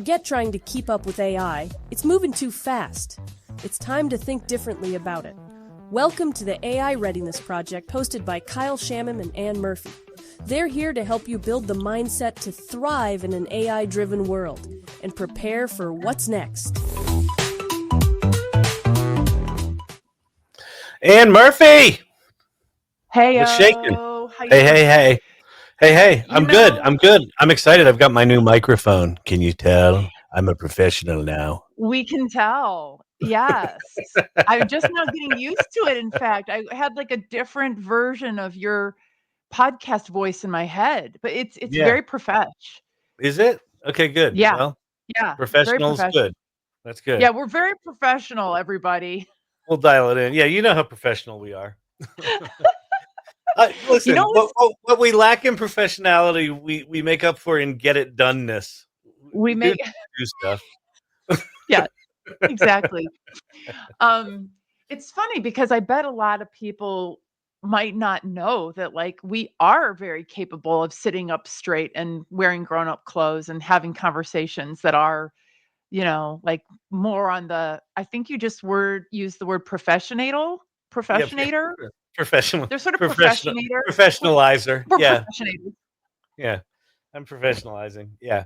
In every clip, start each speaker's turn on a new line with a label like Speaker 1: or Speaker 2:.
Speaker 1: Forget trying to keep up with AI. It's moving too fast. It's time to think differently about it. Welcome to the AI Readiness Project, hosted by 𝗪𝗁 and 𝗪𝗵𝘁. They're here to help you build the mindset to thrive in an AI-driven world and prepare for what's next.
Speaker 2: 𝗪𝗵𝘁'𝘀.
Speaker 3: Hey,
Speaker 2: What's shaking?
Speaker 3: hey.
Speaker 2: Hey. I'm good. I'm excited. I've got my new microphone. Can you tell? I'm a professional now.
Speaker 3: We can tell. Yes. I'm just now getting used to it. In fact, I had like a different version of your podcast voice in my head, but it's very profesh.
Speaker 2: Is it? Okay, good.
Speaker 3: Yeah.
Speaker 2: Well,
Speaker 3: Yeah. Very
Speaker 2: professional's
Speaker 3: professional.
Speaker 2: good. That's good.
Speaker 3: Yeah, we're very professional, everybody.
Speaker 2: We'll dial it in. Yeah, you know how professional we are. Listen, what we lack in professionality, we make up for in get it doneness.
Speaker 3: We make
Speaker 2: do stuff.
Speaker 3: Yeah, exactly. It's funny because I bet a lot of people might not know that like we are very capable of sitting up straight and wearing grown-up clothes and having conversations that are, like more on the, I think you just used the word professionator.
Speaker 2: Professional.
Speaker 3: They're sort of
Speaker 2: professionalizer.
Speaker 3: We're
Speaker 2: Yeah.
Speaker 3: professionators.
Speaker 2: Yeah. I'm professionalizing. Yeah.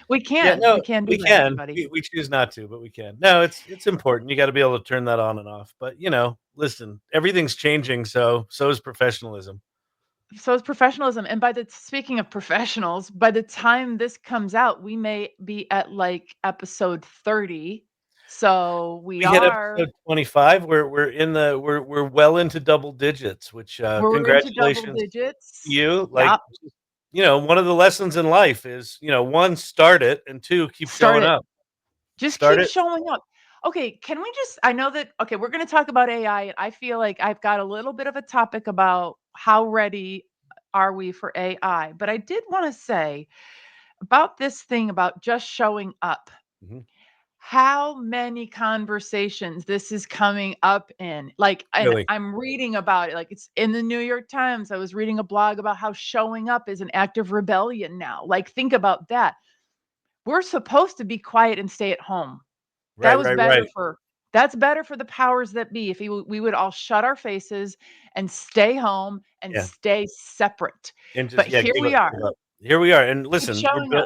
Speaker 3: We can.
Speaker 2: Yeah, no,
Speaker 3: we can do
Speaker 2: we
Speaker 3: that,
Speaker 2: can.
Speaker 3: everybody.
Speaker 2: We choose not to, but we can. No, it's important. You got to be able to turn that on and off. But listen, everything's changing, so is professionalism.
Speaker 3: So is professionalism. And speaking of professionals, by the time this comes out, we may be at like episode 30. So we
Speaker 2: hit episode 25. We're well into double digits, which congratulations
Speaker 3: into double digits.
Speaker 2: to you. Like one of the lessons in life is, one, start it, and two, keep showing up.
Speaker 3: Just keep showing up. Okay, I know that, we're going to talk about AI, and I feel like I've got a little bit of a topic about how ready are we for AI, but I did want to say about this thing about just showing up.
Speaker 2: Mm-hmm.
Speaker 3: How many conversations this is coming up in,
Speaker 2: Really?
Speaker 3: I'm reading about it, like it's in the New York Times. I was reading a blog about how showing up is an act of rebellion now. Like, think about that. We're supposed to be quiet and stay at home. That's better for the powers that be. If we would all shut our faces and stay home and stay separate. But here we are.
Speaker 2: Here we are. And listen,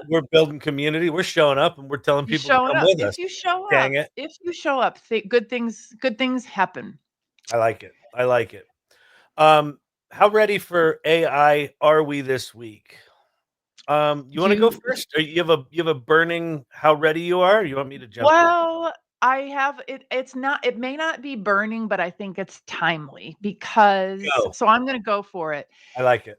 Speaker 2: we're building community. We're showing up, and we're telling people to come with us.
Speaker 3: If you show up,
Speaker 2: Dang it.
Speaker 3: If you show up, good things happen.
Speaker 2: I like it. How ready for AI are we this week? You want to go first? Or you have a burning how ready you are? Or you want me to jump in?
Speaker 3: Well, I have it. It may not be burning, but I think it's timely because. So I'm going to go for it.
Speaker 2: I like it.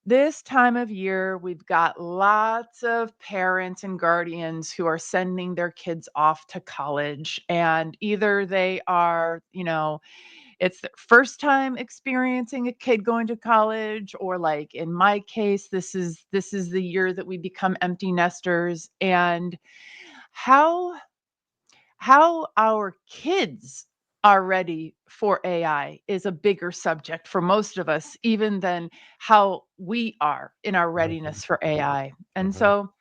Speaker 3: This time of year, we've got lots of parents and guardians who are sending their kids off to college, and either they are, it's their first time experiencing a kid going to college, or like in my case, this is the year that we become empty nesters. And how our kids are ready for AI is a bigger subject for most of us, even than how we are in our readiness for AI. And so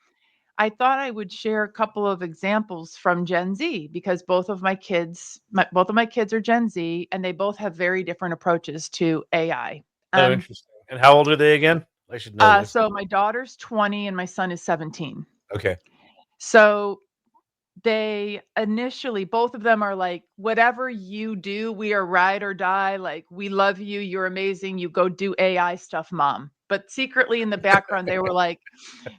Speaker 3: I thought I would share a couple of examples from Gen Z, because both of my kids are Gen Z, and they both have very different approaches to AI.
Speaker 2: Oh, interesting. And how old are they again? I should know this.
Speaker 3: So my daughter's 20 and my son is 17.
Speaker 2: Okay.
Speaker 3: So they initially, both of them are like, whatever you do, we are ride or die. Like, we love you. You're amazing. You go do AI stuff, mom. But secretly in the background, they were like,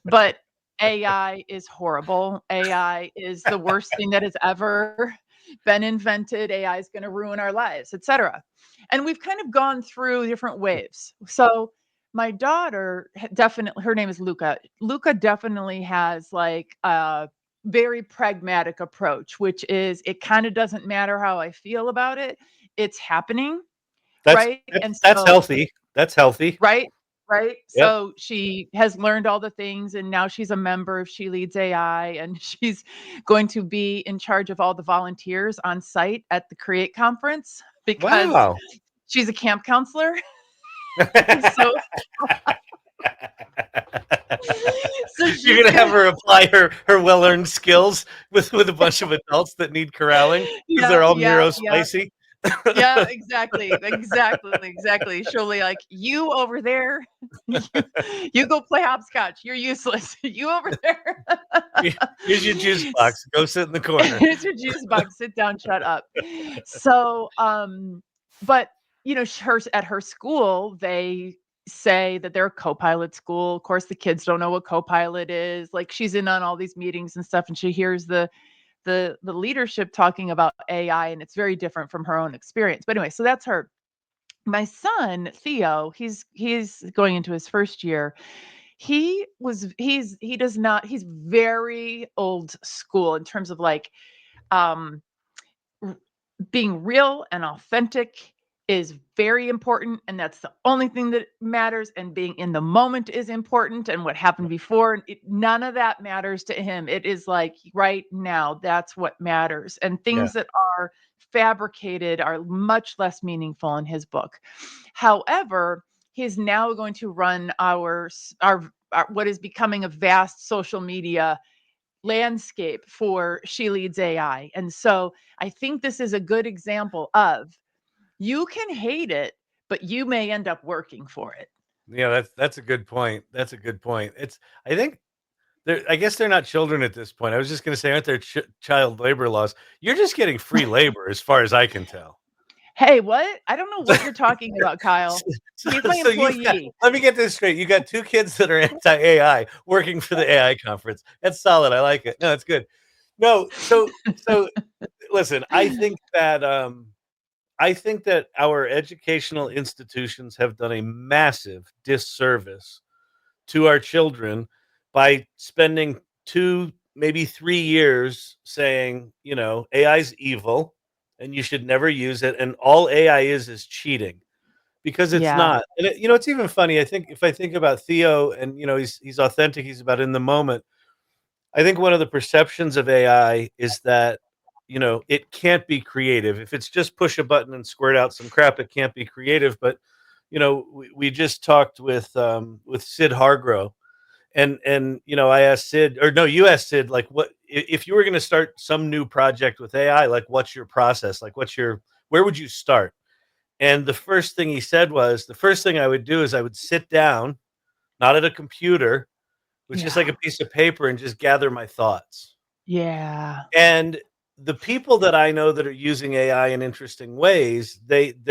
Speaker 3: but AI is horrible. AI is the worst thing that has ever been invented. AI is going to ruin our lives, etc. And we've kind of gone through different waves. So my daughter, definitely, her name is Luca. Luca definitely has like a very pragmatic approach, which is, it kind of doesn't matter how I feel about it. It's happening. Right.
Speaker 2: That's healthy. That's healthy.
Speaker 3: Right.
Speaker 2: Yep.
Speaker 3: So she has learned all the things, and now she's a member of She Leads AI, and she's going to be in charge of all the volunteers on site at the Create conference because she's a camp counselor. So
Speaker 2: You're gonna have her apply her well-earned skills with a bunch of adults that need corralling because they're
Speaker 3: Yeah,
Speaker 2: all
Speaker 3: yeah,
Speaker 2: neuro
Speaker 3: yeah.
Speaker 2: spicy.
Speaker 3: Yeah, exactly. She'll be like, "You over there, you, you go play hopscotch. You're useless. You over there."
Speaker 2: Here's your juice box. Go sit in the corner.
Speaker 3: Here's your juice box. Sit down, shut up. So, but at her school, they say that they're a co-pilot school. Of course, the kids don't know what co-pilot is. Like, she's in on all these meetings and stuff, and she hears the leadership talking about AI, and it's very different from her own experience. But anyway, so that's her. My son Theo, he's going into his first year. He's very old school in terms of like um being real and authentic is very important, and that's the only thing that matters, and being in the moment is important, and what happened before, none of that matters to him. It is like right now, that's what matters, and things that are fabricated are much less meaningful in his book. However, he's now going to run our what is becoming a vast social media landscape for She Leads AI. And so I think this is a good example of, you can hate it, but you may end up working for it.
Speaker 2: Yeah, that's a good point. That's a good point. I think I guess they're not children at this point. I was just going to say, aren't there child labor laws? You're just getting free labor, as far as I can tell.
Speaker 3: Hey, what? I don't know what you're talking about, Kyle. He's my employee.
Speaker 2: Let me get this straight. You got two kids that are anti-AI working for the AI conference. That's solid. I like it. No, it's good. No, so listen, I think that our educational institutions have done a massive disservice to our children by spending 2, maybe 3 years saying, AI is evil and you should never use it. And all AI is cheating, because it's not. And it's even funny. I think if I think about Theo, and he's authentic, he's about in the moment. I think one of the perceptions of AI is that, it can't be creative. If it's just push a button and squirt out some crap, it can't be creative. But, we just talked with Sid Hargrove, and I asked Sid, or no, you asked Sid, like, what if you were going to start some new project with AI? Like, what's your process? Like, where would you start? And the first thing he said was, the first thing I would do is I would sit down, not at a computer, with just like a piece of paper, and just gather my thoughts.
Speaker 3: Yeah.
Speaker 2: And the people that I know that are using AI in interesting ways, they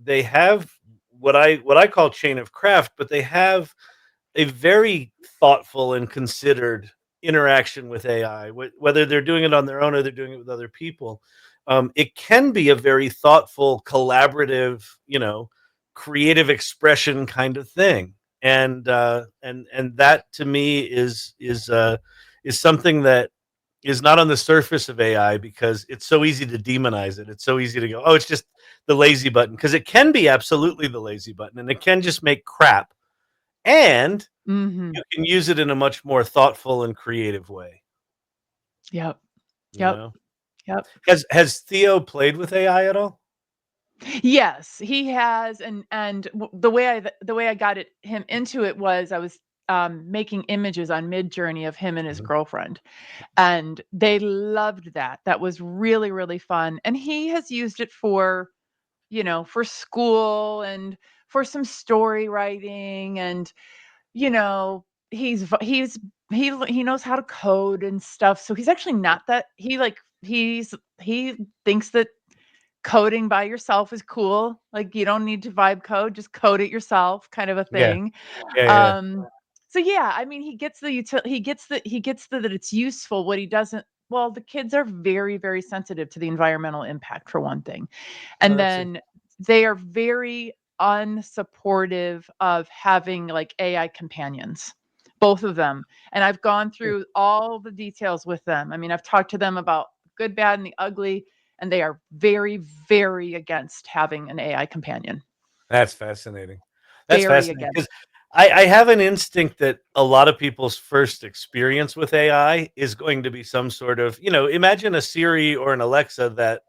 Speaker 2: have what I call chain of craft, but they have a very thoughtful and considered interaction with AI, whether they're doing it on their own or they're doing it with other people. It can be a very thoughtful, collaborative, creative expression kind of thing, and that to me is something that is not on the surface of AI, because it's so easy to demonize it. It's so easy to go, oh, it's just the lazy button, because it can be absolutely the lazy button, and it can just make crap. And you can use it in a much more thoughtful and creative way.
Speaker 3: Yep.
Speaker 2: Has Theo played with AI at all?
Speaker 3: Yes, he has, and the way I got him into it was, I was making images on Midjourney of him and his girlfriend, and they loved that. That was really, really fun, and he has used it for school and for some story writing, and he knows how to code and stuff. So he's actually not that he thinks that coding by yourself is cool. Like, you don't need to vibe code, just code it yourself, kind of a thing. So yeah, I mean, he gets that it's useful. What he doesn't, well, the kids are very, very sensitive to the environmental impact, for one thing. And then they are very unsupportive of having like AI companions, both of them. And I've gone through all the details with them. I mean, I've talked to them about good, bad, and the ugly, and they are very, very against having an AI companion.
Speaker 2: That's fascinating. That's fascinating, because I have an instinct that a lot of people's first experience with AI is going to be some sort of, imagine a Siri or an Alexa that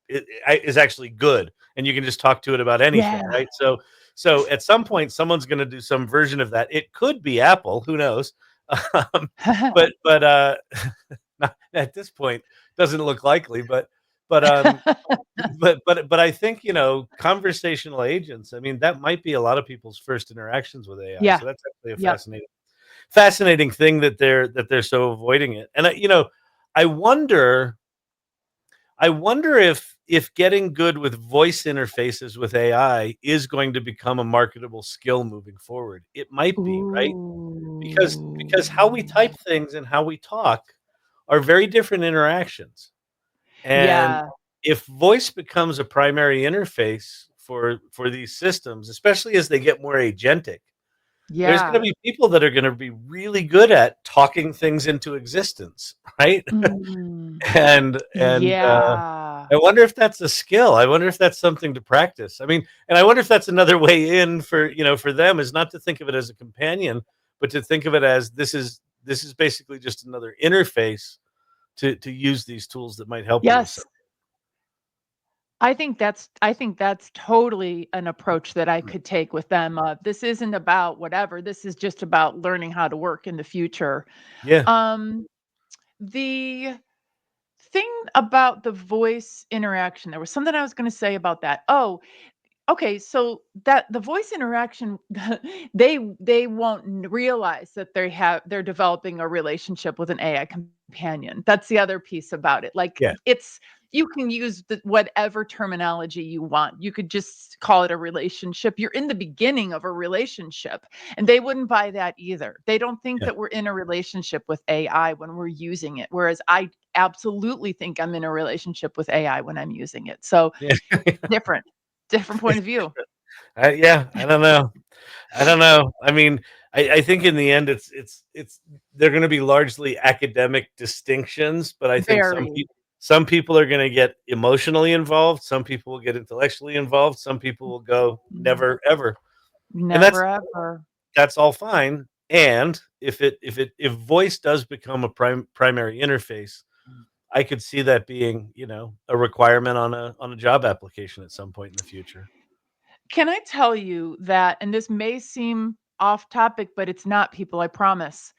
Speaker 2: is actually good, and you can just talk to it about anything, right? So at some point, someone's going to do some version of that. It could be Apple, who knows? Um, but not at this point, doesn't look likely, but but I think, conversational agents, I mean, that might be a lot of people's first interactions with AI.
Speaker 3: Yeah.
Speaker 2: So that's actually a
Speaker 3: Yep.
Speaker 2: fascinating thing that they're so avoiding it. And I wonder I wonder if getting good with voice interfaces with AI is going to become a marketable skill moving forward. It might be, right? Because how we
Speaker 3: Ooh.
Speaker 2: type things and how we talk are very different interactions. And
Speaker 3: Yeah.
Speaker 2: if voice becomes a primary interface for these systems, especially as they get more agentic, there's going to
Speaker 3: Yeah.
Speaker 2: be people that are going to be really good at talking things into existence, right?
Speaker 3: Mm.
Speaker 2: And
Speaker 3: Yeah.
Speaker 2: I wonder if that's a skill. I wonder if that's something to practice. I mean, and I wonder if that's another way in for them, is not to think of it as a companion, but to think of it as this is basically just another interface to use these tools that might help you with
Speaker 3: Yes.
Speaker 2: something.
Speaker 3: I think that's totally an approach that I could take with them. This isn't about whatever. This is just about learning how to work in the future.
Speaker 2: Yeah.
Speaker 3: Um, the thing about the voice interaction, there was something I was going to say about that. Oh, okay, so that the voice interaction, they won't realize that they're developing a relationship with an AI companion. That's the other piece about it. Like,
Speaker 2: Yeah.
Speaker 3: it's you can use whatever terminology you want. You could just call it a relationship. You're in the beginning of a relationship, and they wouldn't buy that either. They don't think
Speaker 2: Yeah.
Speaker 3: that we're in a relationship with AI when we're using it, whereas I absolutely think I'm in a relationship with AI when I'm using it. So
Speaker 2: Yeah.
Speaker 3: different, different point of view.
Speaker 2: Yeah, I don't know. I don't know. I mean, I think in the end, it's they're going to be largely academic distinctions, but I think
Speaker 3: Very.
Speaker 2: some people are going to get emotionally involved. Some people will get intellectually involved. Some people will go
Speaker 3: Mm,
Speaker 2: never ever, and
Speaker 3: never ever.
Speaker 2: that's all fine. And if voice does become a primary interface, I could see that being a requirement on a job application at some point in the future.
Speaker 3: Can I tell you that, and this may seem off topic, but it's not, people, I promise.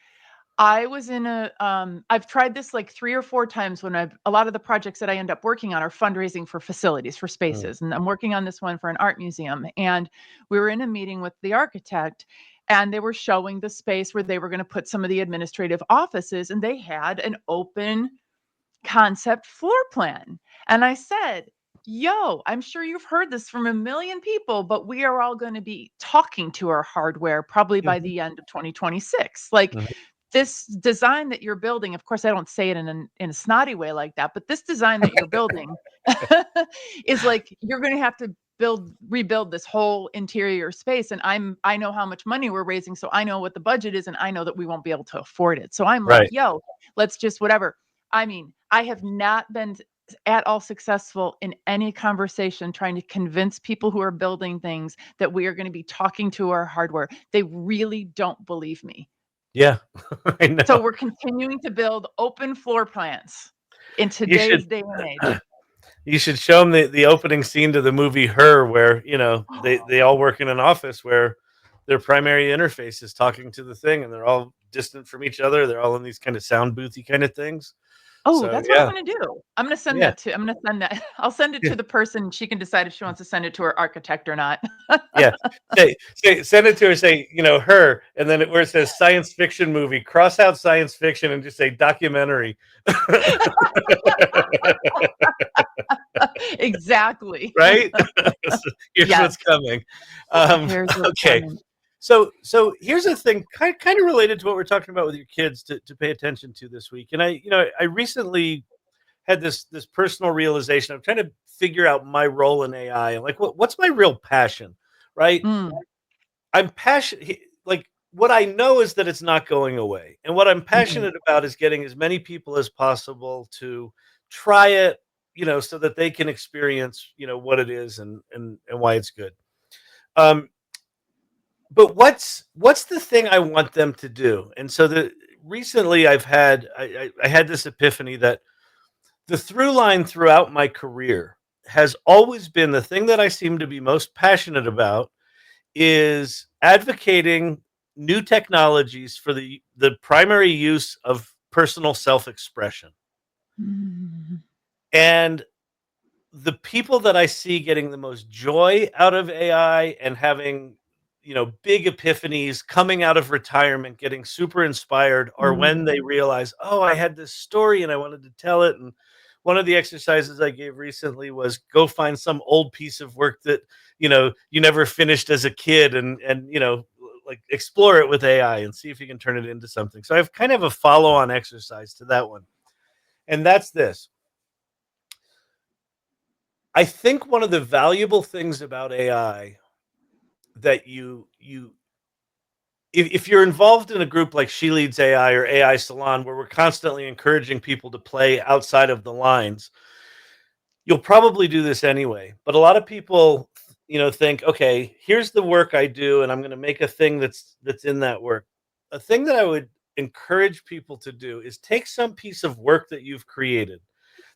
Speaker 3: I was in I've tried this like 3 or 4 times when a lot of the projects that I end up working on are fundraising for facilities, for
Speaker 2: Mm,
Speaker 3: spaces, and I'm working on this one for an art museum, and we were in a meeting with the architect, and they were showing the space where they were gonna put some of the administrative offices, and they had an open concept floor plan. And I said, yo, I'm sure you've heard this from a million people, but we are all going to be talking to our hardware probably by
Speaker 2: mhm,
Speaker 3: the end of 2026. Like,
Speaker 2: mhm.
Speaker 3: this design that you're building, of course, I don't say it in a snotty way like that, but this design that you're building is like, you're going to have to rebuild this whole interior space. And I know how much money we're raising. So I know what the budget is, and I know that we won't be able to afford it. So I'm like,
Speaker 2: Right.
Speaker 3: yo, let's just whatever. I mean, I have not been at all successful in any conversation trying to convince people who are building things that we are going to be talking to our hardware. They really don't believe me.
Speaker 2: Yeah. I
Speaker 3: So
Speaker 2: know.
Speaker 3: we're continuing to build open floor plans in
Speaker 2: You should
Speaker 3: today's day and age.
Speaker 2: you should show them the opening scene to the movie Her, where, they all work in an office where their primary interface is talking to the thing, and they're all distant from each other. They're all in these kind of sound boothy kind of things.
Speaker 3: Oh,
Speaker 2: So,
Speaker 3: that's what I'm
Speaker 2: yeah.
Speaker 3: gonna do.
Speaker 2: Yeah.
Speaker 3: I'm gonna send that. I'll send it
Speaker 2: Yeah.
Speaker 3: to the person. She can decide if she wants to send it to her architect or not.
Speaker 2: Yeah. Send it to her, say, Her, and then where it says science fiction movie, cross out science fiction and just say documentary.
Speaker 3: Exactly.
Speaker 2: Right? So here's what's
Speaker 3: Yes.
Speaker 2: coming.
Speaker 3: Here's what's
Speaker 2: Okay.
Speaker 3: coming.
Speaker 2: So here's a thing kind of related to what we're talking about with your kids to pay attention to this week. And I recently had this personal realization. I'm trying to figure out my role in AI and like what's my real passion, right?
Speaker 3: Mm,
Speaker 2: I'm passionate. Like, what I know is that it's not going away, and what I'm
Speaker 3: mhm.
Speaker 2: passionate about is getting as many people as possible to try it, so that they can experience, what it is and why it's good. Um, but what's the thing I want them to do? And so the recently I had this epiphany that the through line throughout my career has always been the thing that I seem to be most passionate about is advocating new technologies for the primary use of personal self-expression.
Speaker 3: Mm.
Speaker 2: And the people that I see getting the most joy out of AI and having, big epiphanies, coming out of retirement, getting super inspired, are when they realize, oh, I had this story and I wanted to tell it. And one of the exercises I gave recently was go find some old piece of work that, you never finished as a kid, and like explore it with AI and see if you can turn it into something. So I have kind of a follow-on exercise to that one. And that's this. I think one of the valuable things about AI that if you're involved in a group like She Leads AI or AI Salon, where we're constantly encouraging people to play outside of the lines, you'll probably do this anyway. But a lot of people, think, okay, here's the work I do, and I'm going to make a thing that's in that work. A thing that I would encourage people to do is take some piece of work that you've created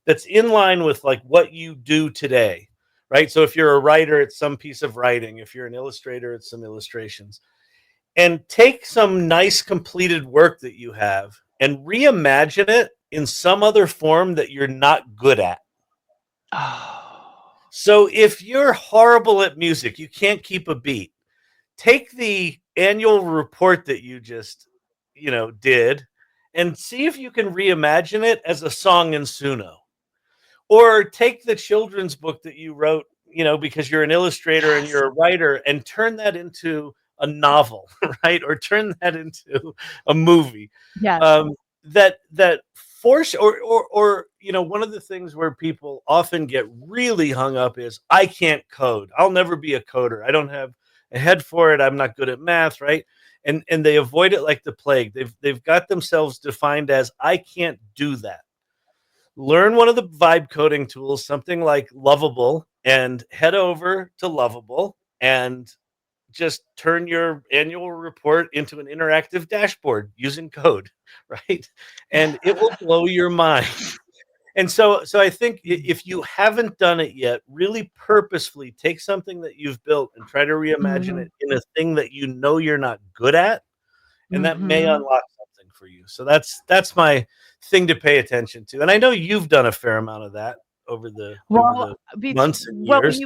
Speaker 2: that's in line with like what you do today, right? So if you're a writer, it's some piece of writing. If you're an illustrator, it's some illustrations. And take some nice completed work that you have and reimagine it in some other form that you're not good at.
Speaker 3: Oh.
Speaker 2: So if you're horrible at music, you can't keep a beat, take the annual report that you just, did, and see if you can reimagine it as a song in Suno. Or take the children's book that you wrote, because you're an illustrator and you're a writer, and turn that into a novel, right? Or turn that into a movie.
Speaker 3: Yes.
Speaker 2: That force, or one of the things where people often get really hung up is, I can't code. I'll never be a coder. I don't have a head for it. I'm not good at math, right? And they avoid it like the plague. They've got themselves defined as, I can't do that. Learn one of the vibe coding tools, something like Lovable, and head over to Lovable and just turn your annual report into an interactive dashboard using code, right? And it will blow your mind. And so I think if you haven't done it yet, really purposefully take something that you've built and try to reimagine it in a thing that you're not good at, and that may unlock something for you. So that's my thing to pay attention to. And I know you've done a fair amount of that over the months and years.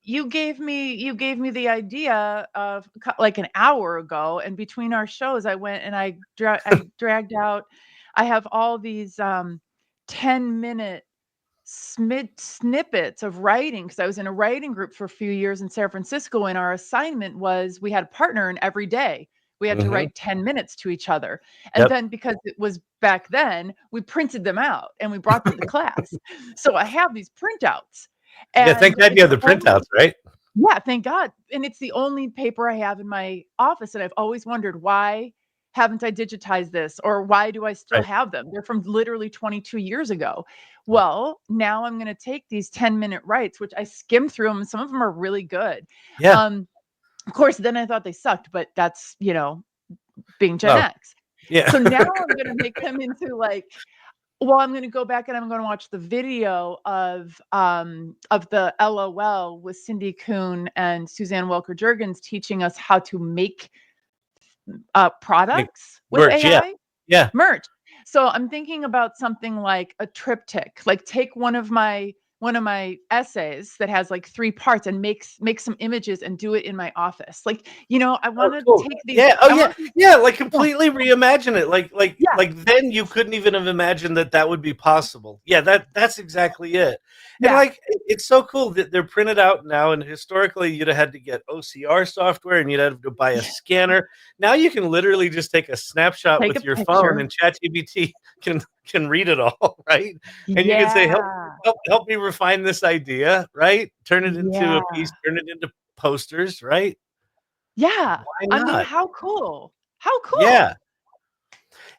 Speaker 3: You gave me the idea of like an hour ago, and between our shows, I went and I dragged out. I have all these 10-minute snippets of writing, because I was in a writing group for a few years in San Francisco, and our assignment was we had a partner, and every day we had to write 10 minutes to each other. And then, because it was back then, we printed them out and we brought them to class. So I have these printouts.
Speaker 2: Yeah, thank God you have the printouts, right?
Speaker 3: Yeah, thank God. And it's the only paper I have in my office. And I've always wondered, why haven't I digitized this? Or why do I still have them? They're from literally 22 years ago. Well, now I'm going to take these 10-minute writes, which I skimmed through them. Some of them are really good.
Speaker 2: Yeah.
Speaker 3: Of course, then I thought they sucked, but that's, being Gen X.
Speaker 2: Yeah.
Speaker 3: So now I'm going to make them into like, well, I'm going to go back and I'm going to watch the video of the LOL with Cindy Kuhn and Suzanne Welker-Juergens teaching us how to make products with
Speaker 2: merch,
Speaker 3: AI.
Speaker 2: Yeah.
Speaker 3: Merch. So I'm thinking about something like a triptych, like take one of my essays that has like 3 parts and make some images and do it in my office. Like, I want to take these.
Speaker 2: Yeah. Like completely reimagine it. Like then you couldn't even have imagined that would be possible. Yeah, that's exactly it. And like, it's so cool that they're printed out now. And historically, you'd have had to get OCR software and you'd have to buy a scanner. Now you can literally just take a snapshot with your phone, and ChatGPT can read it all, right? And you can say, help me refine this idea, right? Turn it into a piece, turn it into posters, right?
Speaker 3: Yeah.
Speaker 2: Why not?
Speaker 3: I mean, how cool. How cool.
Speaker 2: Yeah.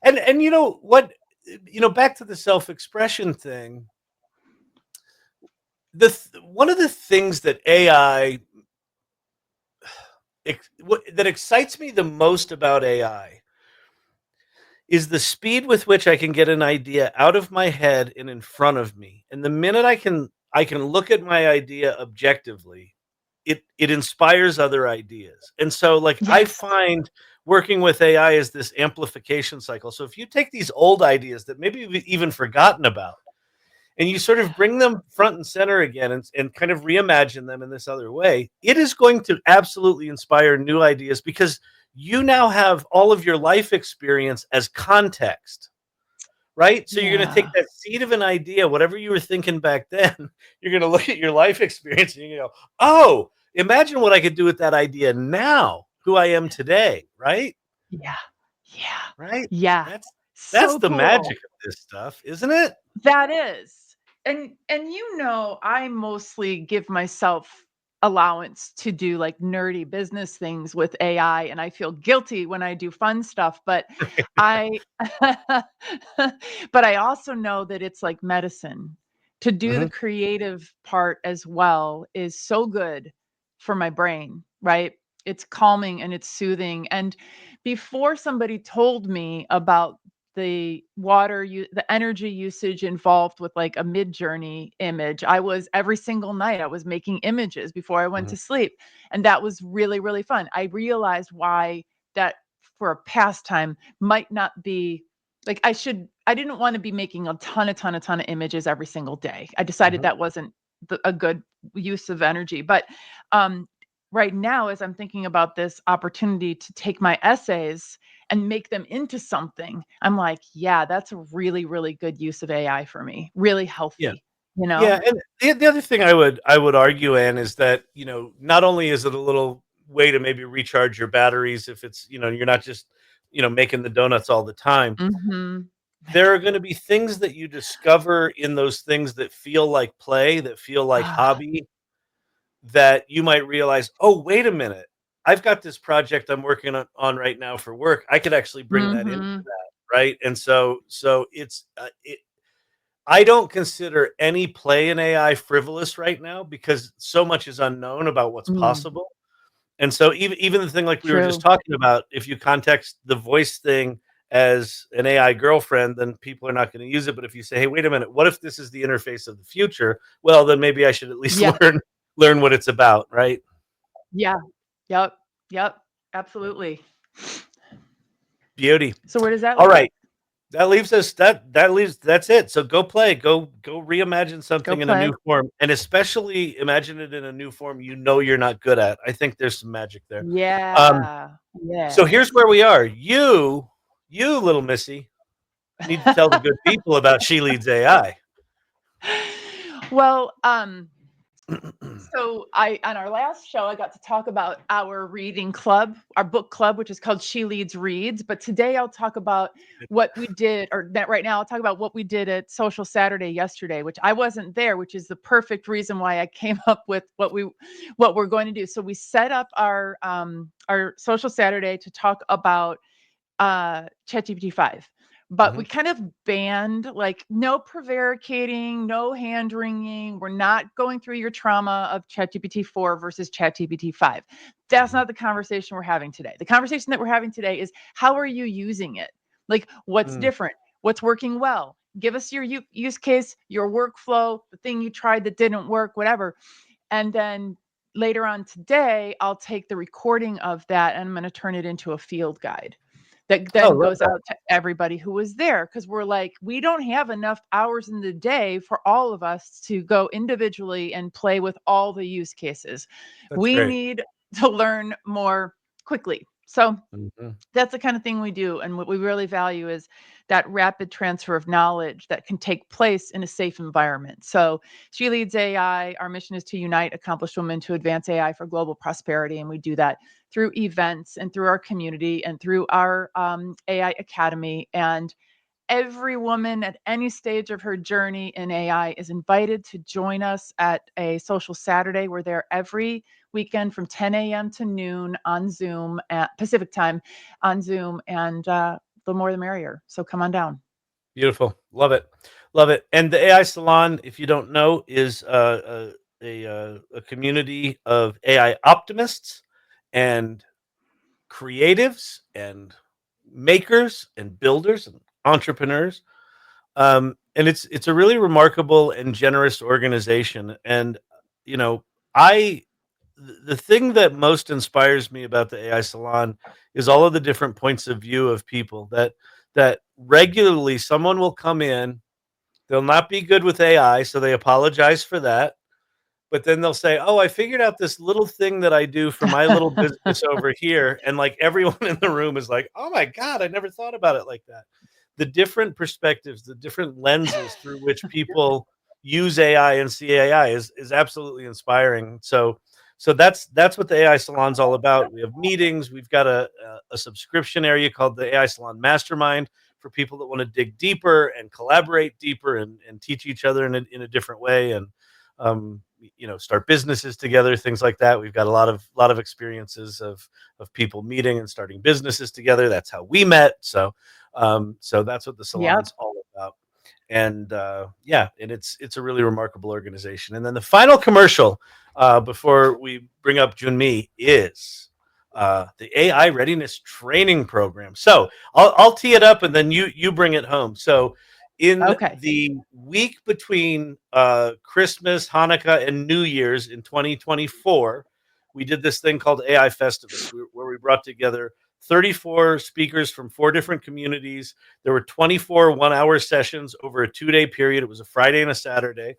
Speaker 2: And you know what, back to the self-expression thing. One of the things that AI that excites me the most about AI is the speed with which I can get an idea out of my head and in front of me. And the minute I can look at my idea objectively, it inspires other ideas. And so like I find working with AI is this amplification cycle. So if you take these old ideas that maybe you've even forgotten about, and you sort of bring them front and center again and kind of reimagine them in this other way, it is going to absolutely inspire new ideas because you now have all of your life experience as context, right? So you're going to take
Speaker 3: Yeah.
Speaker 2: that seed of an idea, whatever you were thinking back then, you're going to look at your life experience and you go, oh, imagine what I could do with that idea now, who I am today, right?
Speaker 3: Yeah. Yeah.
Speaker 2: Right?
Speaker 3: Yeah.
Speaker 2: That's
Speaker 3: So
Speaker 2: the
Speaker 3: cool.
Speaker 2: magic of this stuff, isn't it?
Speaker 3: That is. And I mostly give myself allowance to do like nerdy business things with AI, and I feel guilty when I do fun stuff, but I but I also know that it's like medicine. To do the
Speaker 2: Mhm.
Speaker 3: creative part as well is so good for my brain, right? It's calming and it's soothing. And before somebody told me about the the energy usage involved with like a mid-journey image, I was every single night I was making images before I went
Speaker 2: Mhm.
Speaker 3: to sleep, and that was really, really fun. I realized why that for a pastime might not be like I didn't want to be making a ton of images every single day. I decided
Speaker 2: Mhm.
Speaker 3: that wasn't a good use of energy. But um right now, as I'm thinking about this opportunity to take my essays and make them into something, I'm like, yeah, that's a really, really good use of AI for me. Really
Speaker 2: Yeah.
Speaker 3: healthy, you know?
Speaker 2: Yeah, and the other thing I would argue, Anne, is that, not only is it a little way to maybe recharge your batteries if it's, you're not just, making the donuts all the time.
Speaker 3: Mhm.
Speaker 2: There are gonna be things that you discover in those things that feel like play, that feel like
Speaker 3: Ah,
Speaker 2: hobby, that you might realize, "Oh, wait a minute. I've got this project I'm working on right now for work. I could actually bring that into
Speaker 3: mhm.
Speaker 2: that," right? And so I don't consider any play in AI frivolous right now because so much is unknown about what's
Speaker 3: Mm,
Speaker 2: possible. And so even the thing like we were just
Speaker 3: true.
Speaker 2: talking about, if you context the voice thing as an AI girlfriend, then people are not going to use it. But if you say, "Hey, wait a minute, what if this is the interface of the future?" Well, then maybe I should at least
Speaker 3: Yeah,
Speaker 2: learn what it's about, right?
Speaker 3: yeah. Yep, yep, absolutely.
Speaker 2: Beauty.
Speaker 3: So where does that
Speaker 2: All
Speaker 3: leave us?
Speaker 2: right. That's it. So go play, go reimagine
Speaker 3: Go
Speaker 2: something in a
Speaker 3: play.
Speaker 2: new form, and especially imagine it in a new form you're not good at. I think there's some magic there. Um,
Speaker 3: Yeah,
Speaker 2: so here's
Speaker 3: yes.
Speaker 2: where we are. You little Missy, need to tell the good people about She Leads AI.
Speaker 3: Well, so I on our last show, I got to talk about our reading club, our book club, which is called She Leads Reads. But today I'll talk about what we did, or that right now I'll talk about what we did at Social Saturday yesterday, which I wasn't there, which is the perfect reason why I came up with what we're going to do. So we set up our Social Saturday to talk about ChatGPT 5. But we
Speaker 2: Mhm,
Speaker 3: kind of banned like no prevaricating, no hand wringing. We're not going through your trauma of ChatGPT 4 versus ChatGPT 5. That's
Speaker 2: mhm,
Speaker 3: not the conversation we're having today. The conversation that we're having today is how are you using it? Like what's
Speaker 2: mm,
Speaker 3: different? What's working well? Give us your use case, your workflow, the thing you tried that didn't work, whatever. And then later on today, I'll take the recording of that and I'm going to turn it into a field guide that
Speaker 2: oh,
Speaker 3: then
Speaker 2: love
Speaker 3: goes
Speaker 2: that.
Speaker 3: out to everybody who was there. Because we're like, we don't have enough hours in the day for all of us to go individually and play with all the use cases.
Speaker 2: That's
Speaker 3: We
Speaker 2: great.
Speaker 3: need to learn more quickly. So
Speaker 2: Mhm,
Speaker 3: that's the kind of thing we do. And what we really value is that rapid transfer of knowledge that can take place in a safe environment. So She Leads AI. Our mission is to unite accomplished women to advance AI for global prosperity. And we do that through events and through our community and through our AI Academy. And every woman at any stage of her journey in AI is invited to join us at a social Saturday. We're there every weekend from 10 a.m. to noon on Zoom at Pacific time on Zoom. And the more the merrier. So come on down.
Speaker 2: beautiful. Love it. Love it. And the AI Salon, if you don't know, is a community of AI optimists and creatives and makers and builders and entrepreneurs. And it's a really remarkable and generous organization. And I the thing that most inspires me about the AI Salon is all of the different points of view of people that regularly someone will come in. They'll not be good with AI, so they apologize for that. But then they'll say, "Oh, I figured out this little thing that I do for my little business over here." And like everyone in the room is like, "Oh my God, I never thought about it like that." The different perspectives, the different lenses through which people use AI and see AI is absolutely inspiring. So that's what the AI Salon's all about. We have meetings. We've got a subscription area called the AI Salon Mastermind for people that want to dig deeper and collaborate deeper and teach each other in a different way. And start businesses together, things like that. We've got a lot of experiences of people meeting and starting businesses together. That's how we met. So that's what the salon's all about. And and it's a really remarkable organization. And then the final commercial before we bring up Jyunmi is the AI Readiness Training Program. So I'll tee it up and then you bring it home. So in the week between Christmas, Hanukkah, and New Year's in 2024, we did this thing called AI Festivus, where we brought together 34 speakers from 4 different communities. There were 24 one-hour sessions over a 2-day period. It was a Friday and a Saturday.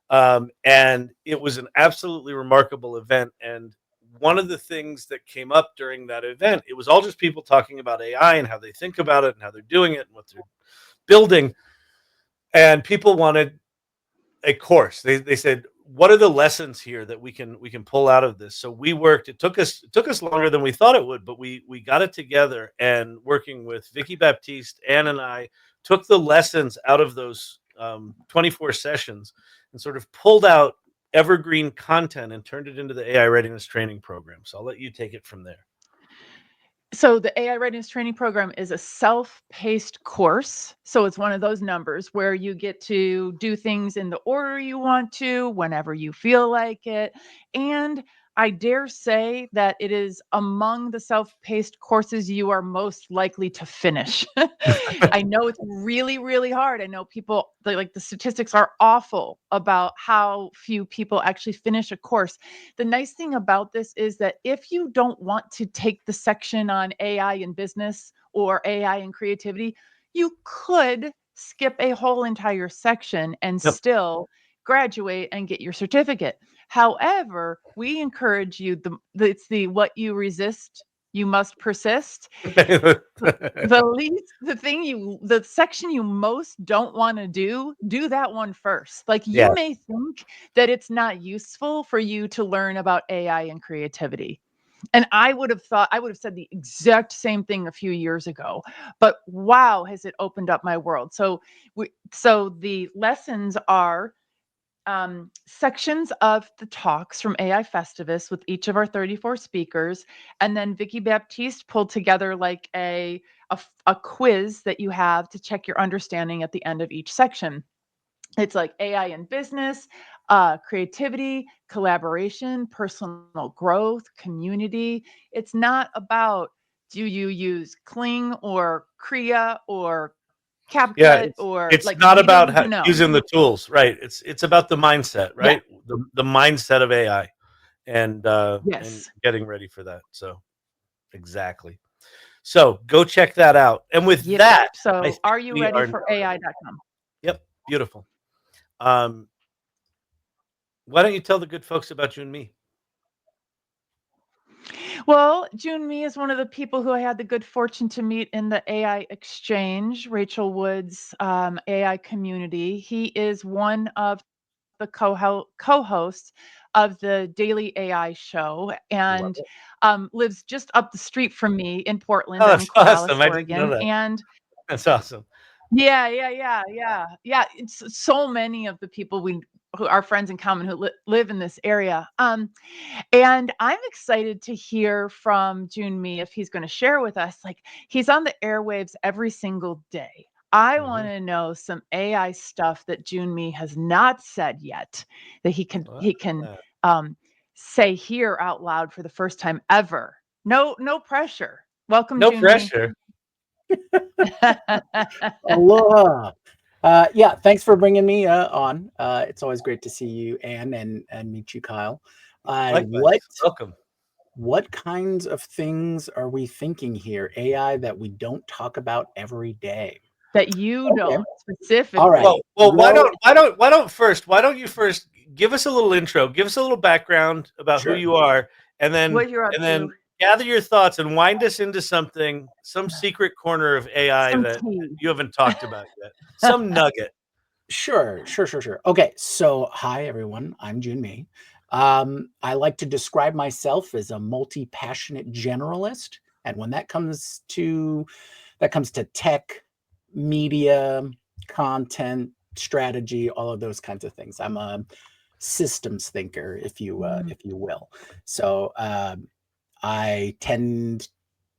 Speaker 2: And it was an absolutely remarkable event. And one of the things that came up during that event, it was all just people talking about AI and how they think about it and how they're doing it and what they're building. And people wanted a course. They said, what are the lessons here that we can pull out of this? So we worked. It took us longer than we thought it would, but we got it together, and working with Vicky Baptiste, Ann, and I took the lessons out of those 24 sessions and sort of pulled out evergreen content and turned it into the AI Readiness Training Program. So I'll let you take it from there.
Speaker 3: So the AI Readiness Training Program is a self-paced course. So it's one of those numbers where you get to do things in the order you want to, whenever you feel like it. And I dare say that it is among the self-paced courses you are most likely to finish. I know it's really, really hard. I know people, the statistics are awful about how few people actually finish a course. The nice thing about this is that if you don't want to take the section on AI in business or AI in creativity, you could skip a whole entire section and still graduate and get your certificate. However, we encourage you, it's the what you resist, you must persist. The section you most don't want to do that one first. Like you may think that it's not useful for you to learn about AI and creativity. And I would have said the exact same thing a few years ago, but wow, has it opened up my world. So the lessons are sections of the talks from AI Festivus with each of our 34 speakers. And then Vicky Baptiste pulled together like a quiz that you have to check your understanding at the end of each section. It's like AI in business, creativity, collaboration, personal growth, community. It's not about, do you use Kling or Kriya or CapCut or
Speaker 2: it's
Speaker 3: like,
Speaker 2: not about using
Speaker 3: know.
Speaker 2: the tools, right? It's about the mindset, right? The mindset of AI and getting ready for that. So exactly. So go check that out. And with that,
Speaker 3: so are you ready for AI.com?
Speaker 2: Yep, beautiful. Why don't you tell the good folks about Jyunmi?
Speaker 3: Well, Jyunmi is one of the people who I had the good fortune to meet in the AI Exchange, Rachel Wood's AI community. He is one of the co-hosts of the Daily AI Show and lives just up the street from me in Portland. I'm in Corvallis,
Speaker 2: awesome.
Speaker 3: Oregon.
Speaker 2: I didn't know that.
Speaker 3: And
Speaker 2: that's awesome.
Speaker 3: Yeah. It's so many of the people who are friends in common who live in this area. And I'm excited to hear from Jyunmi if he's going to share with us. Like, he's on the airwaves every single day. I want to know some AI stuff that Jyunmi has not said yet that he can say here out loud for the first time ever. No pressure. Welcome,
Speaker 2: no
Speaker 3: Jyunmi.
Speaker 2: Pressure.
Speaker 4: Aloha. Thanks for bringing me on. It's always great to see you, Anne, and meet you, Kyle.
Speaker 2: Likewise. Welcome.
Speaker 4: what kinds of things are we thinking here? AI that we don't talk about every day.
Speaker 3: That you
Speaker 4: Okay.
Speaker 3: don't specifically.
Speaker 4: All right.
Speaker 2: Well, why don't you first give us a little intro, give us a little background about
Speaker 4: Sure.
Speaker 2: who you are, and then
Speaker 3: What you're up to.
Speaker 2: gather your thoughts and wind us into some secret corner of AI
Speaker 3: Some
Speaker 2: that
Speaker 3: tea.
Speaker 2: you haven't talked about yet. Some nugget.
Speaker 4: Sure. Okay, so hi everyone, I'm Jyunmi. I like to describe myself as a multi-passionate generalist, and when that comes to tech, media, content, strategy, all of those kinds of things. I'm a systems thinker, if you will. So I tend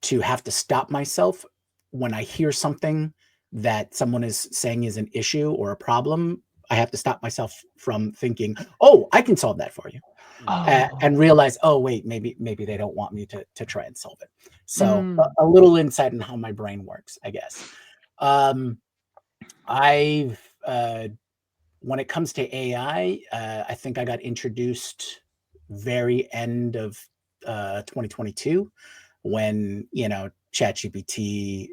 Speaker 4: to have to stop myself when I hear something that someone is saying is an issue or a problem. I have to stop myself from thinking, "Oh, I can solve that for you," and realize, "Oh, wait, maybe they don't want me to try and solve it." So a little insight on how my brain works, I guess. I've when it comes to AI, I think I got introduced very end of 2022 when ChatGPT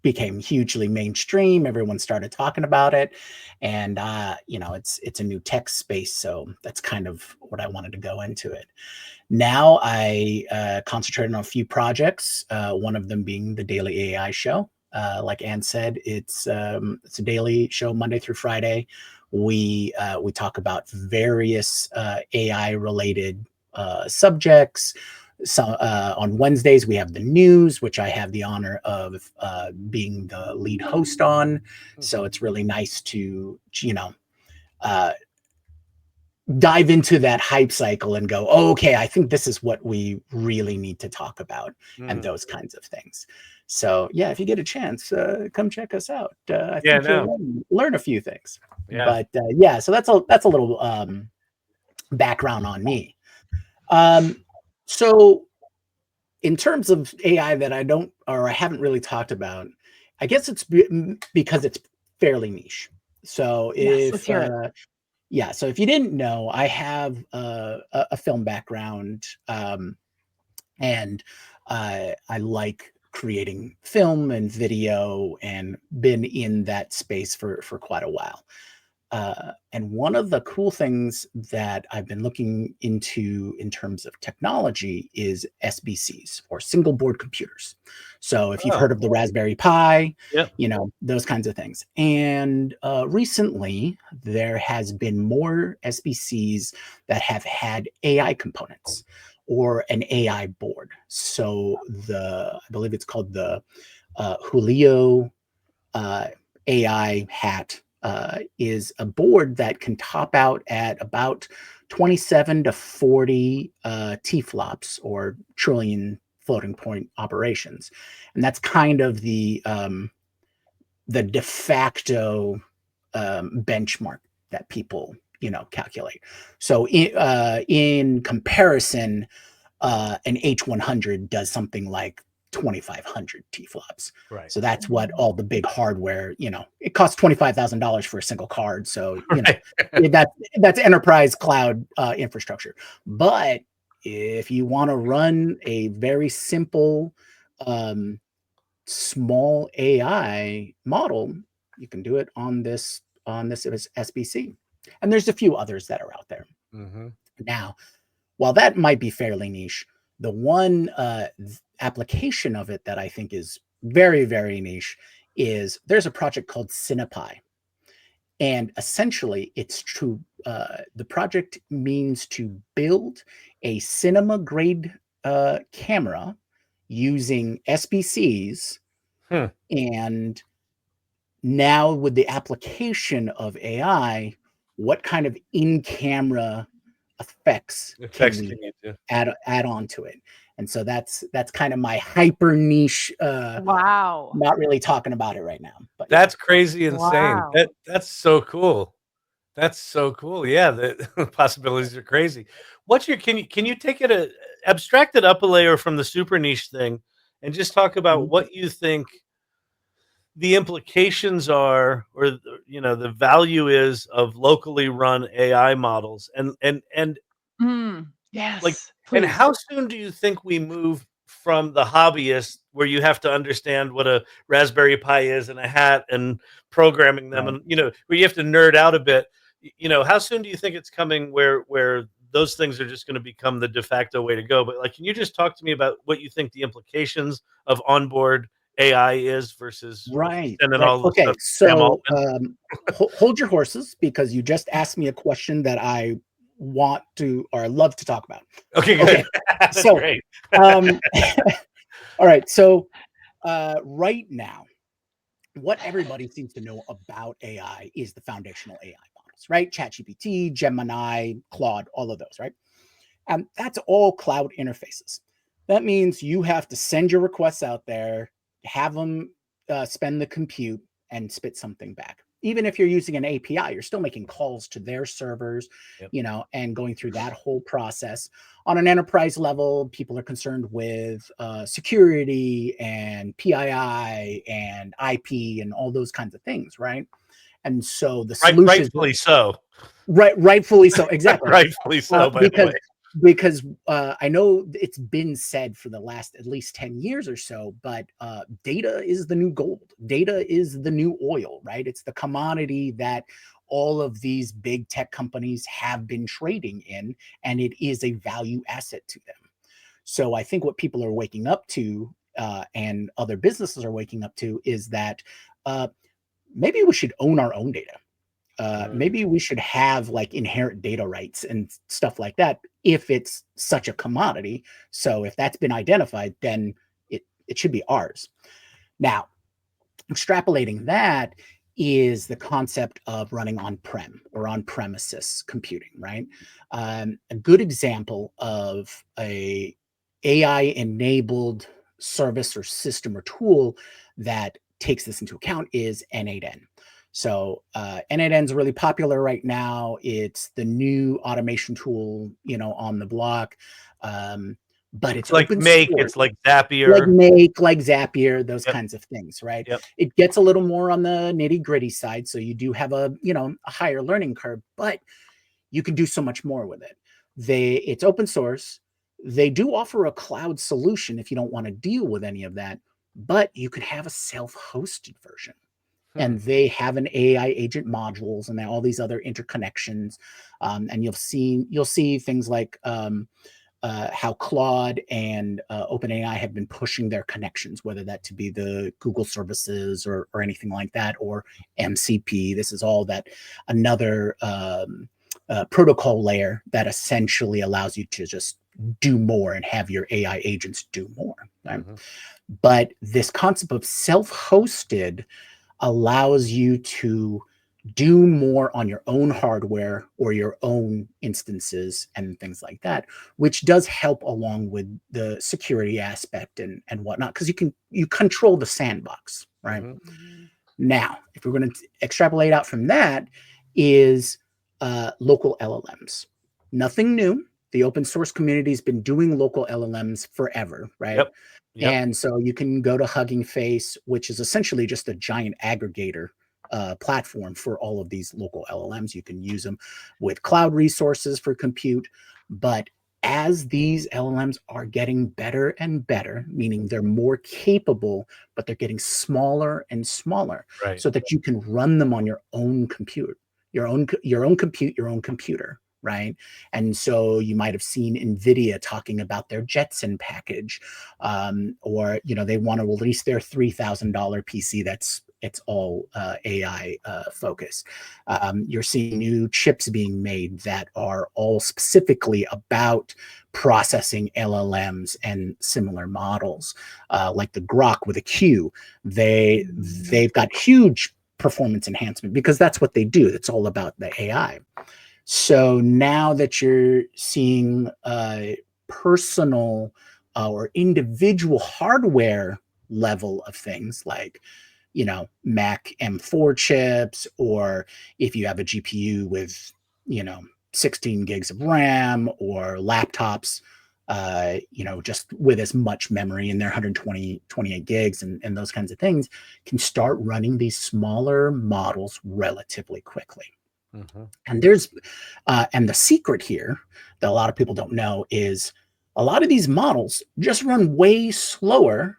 Speaker 4: became hugely mainstream. Everyone started talking about it, and it's a new tech space, so that's kind of what I wanted to go into it. Now I concentrated on a few projects, one of them being the Daily AI Show. Like Anne said, it's a daily show, Monday through Friday. We talk about various AI related subjects. So on Wednesdays we have the news, which I have the honor of being the lead host on. So it's really nice to dive into that hype cycle and go, oh, okay, I think this is what we really need to talk about, and those kinds of things. So yeah, if you get a chance, come check us out. I think you'll learn a few things. But yeah, so that's a little background on me. So in terms of AI that I haven't really talked about, I guess it's because it's fairly niche. So
Speaker 3: Let's hear it.
Speaker 4: Yeah, so if you didn't know, I have a film background, and I like creating film and video, and been in that space for quite a while. And one of the cool things that I've been looking into in terms of technology is SBCs, or single board computers. So if you've heard of the Raspberry Pi, those kinds of things. And recently, there has been more SBCs that have had AI components or an AI board. So I believe it's called the Julio AI hat. Is a board that can top out at about 27 to 40 T-flops, or trillion floating point operations. And that's kind of the de facto benchmark that people calculate. So in comparison, an H100 does something like 2,500 T-flops.
Speaker 2: Right.
Speaker 4: So that's what all the big hardware, it costs $25,000 for a single card. So, that's enterprise cloud infrastructure. But if you want to run a very simple, small AI model, you can do it on this SBC. And there's a few others that are out there. Now, while that might be fairly niche, the one application of it that I think is very, very niche is there's a project called 𝗪𝗏. And essentially, the project means to build a cinema grade camera using SBCs. And now with the application of AI, what kind of in-camera effects can we add on to it? And so that's kind of my hyper niche.
Speaker 3: Wow.
Speaker 4: Not really talking about it right now, but
Speaker 2: that's crazy insane.
Speaker 3: Wow.
Speaker 2: That's so cool. That's so cool. Yeah, the possibilities are crazy. Can you take it abstract it up a layer from the super niche thing and just talk about what you think the implications are, or the value is of locally run AI models, and Like,
Speaker 3: Yes,
Speaker 2: and
Speaker 3: please.
Speaker 2: how soon do you think we move from the hobbyist where you have to understand what a Raspberry Pi is and a hat and programming them
Speaker 4: Right.
Speaker 2: and, where you have to nerd out a bit, how soon do you think it's coming where those things are just going to become the de facto way to go? But like, can you just talk to me about what you think the implications of onboard AI is versus
Speaker 4: Right,
Speaker 2: sending
Speaker 4: right.
Speaker 2: all the
Speaker 4: Okay,
Speaker 2: stuff to Sam
Speaker 4: so
Speaker 2: Altman?
Speaker 4: hold your horses because you just asked me a question that I want to or love to talk about.
Speaker 2: Okay,
Speaker 4: Okay,
Speaker 2: good. That's
Speaker 4: so
Speaker 2: great.
Speaker 4: um, all right, so right now, what everybody seems to know about AI is the foundational AI models, right? ChatGPT, Gemini, Claude, all of those, right? And that's all cloud interfaces. That means you have to send your requests out there, have them spend the compute and spit something back. Even if you're using an API, you're still making calls to their servers,
Speaker 2: Yep.
Speaker 4: and going through that whole process. On an enterprise level, people are concerned with security and PII and IP and all those kinds of things, right? And so the solution,
Speaker 2: Rightfully so.
Speaker 4: rightfully so, exactly.
Speaker 2: Rightfully so, by the way.
Speaker 4: Because I know it's been said for the last at least 10 years or so, but data is the new gold. Data is the new oil, right? It's the commodity that all of these big tech companies have been trading in, and it is a value asset to them. So I think what people are waking up to, and other businesses are waking up to, is that maybe we should own our own data. Maybe we should have like inherent data rights and stuff like that if it's such a commodity. So if that's been identified, then it should be ours. Now, extrapolating that is the concept of running on-prem or on-premises computing, right? A good example of a AI-enabled service or system or tool that takes this into account is N8N. So N8N is really popular right now. It's the new automation tool, on the block. But it's
Speaker 2: like
Speaker 4: open
Speaker 2: Make,
Speaker 4: source,
Speaker 2: it's like
Speaker 4: like
Speaker 2: Zapier.
Speaker 4: Make, like Zapier, those
Speaker 2: Yep.
Speaker 4: kinds of things, right?
Speaker 2: Yep.
Speaker 4: It gets a little more on the nitty gritty side. So you do have a higher learning curve, but you can do so much more with it. It's open source. They do offer a cloud solution if you don't want to deal with any of that, but you could have a self-hosted version. And they have an AI agent modules and all these other interconnections. And you'll see things like how Claude and OpenAI have been pushing their connections, whether that to be the Google services or anything like that, or MCP. This is all that another protocol layer that essentially allows you to just do more and have your AI agents do more. Right? But this concept of self-hosted allows you to do more on your own hardware or your own instances and things like that, which does help along with the security aspect and whatnot, because you control the sandbox, right? Now, if we're going to extrapolate out from that, is local LLMs. Nothing new. The open source community has been doing local LLMs forever, right?
Speaker 2: Yep.
Speaker 4: And so you can go to Hugging Face, which is essentially just a giant aggregator platform for all of these local LLMs. You can use them with cloud resources for compute. But as these LLMs are getting better and better, meaning they're more capable, but they're getting smaller and smaller,
Speaker 2: Right.
Speaker 4: so that you can run them on your own computer, your own computer. Right. And so you might have seen NVIDIA talking about their Jetson package, or, they want to release their $3,000 PC it's all AI focused. You're seeing new chips being made that are all specifically about processing LLMs and similar models, like the Grok with a Q. They've got huge performance enhancement because that's what they do. It's all about the AI. So now that you're seeing personal or individual hardware level of things like, Mac M4 chips, or if you have a GPU with, 16 gigs of RAM, or laptops, just with as much memory in there, 28 gigs and those kinds of things, can start running these smaller models relatively quickly.
Speaker 2: Mhm.
Speaker 4: And there's and the secret here that a lot of people don't know is a lot of these models just run way slower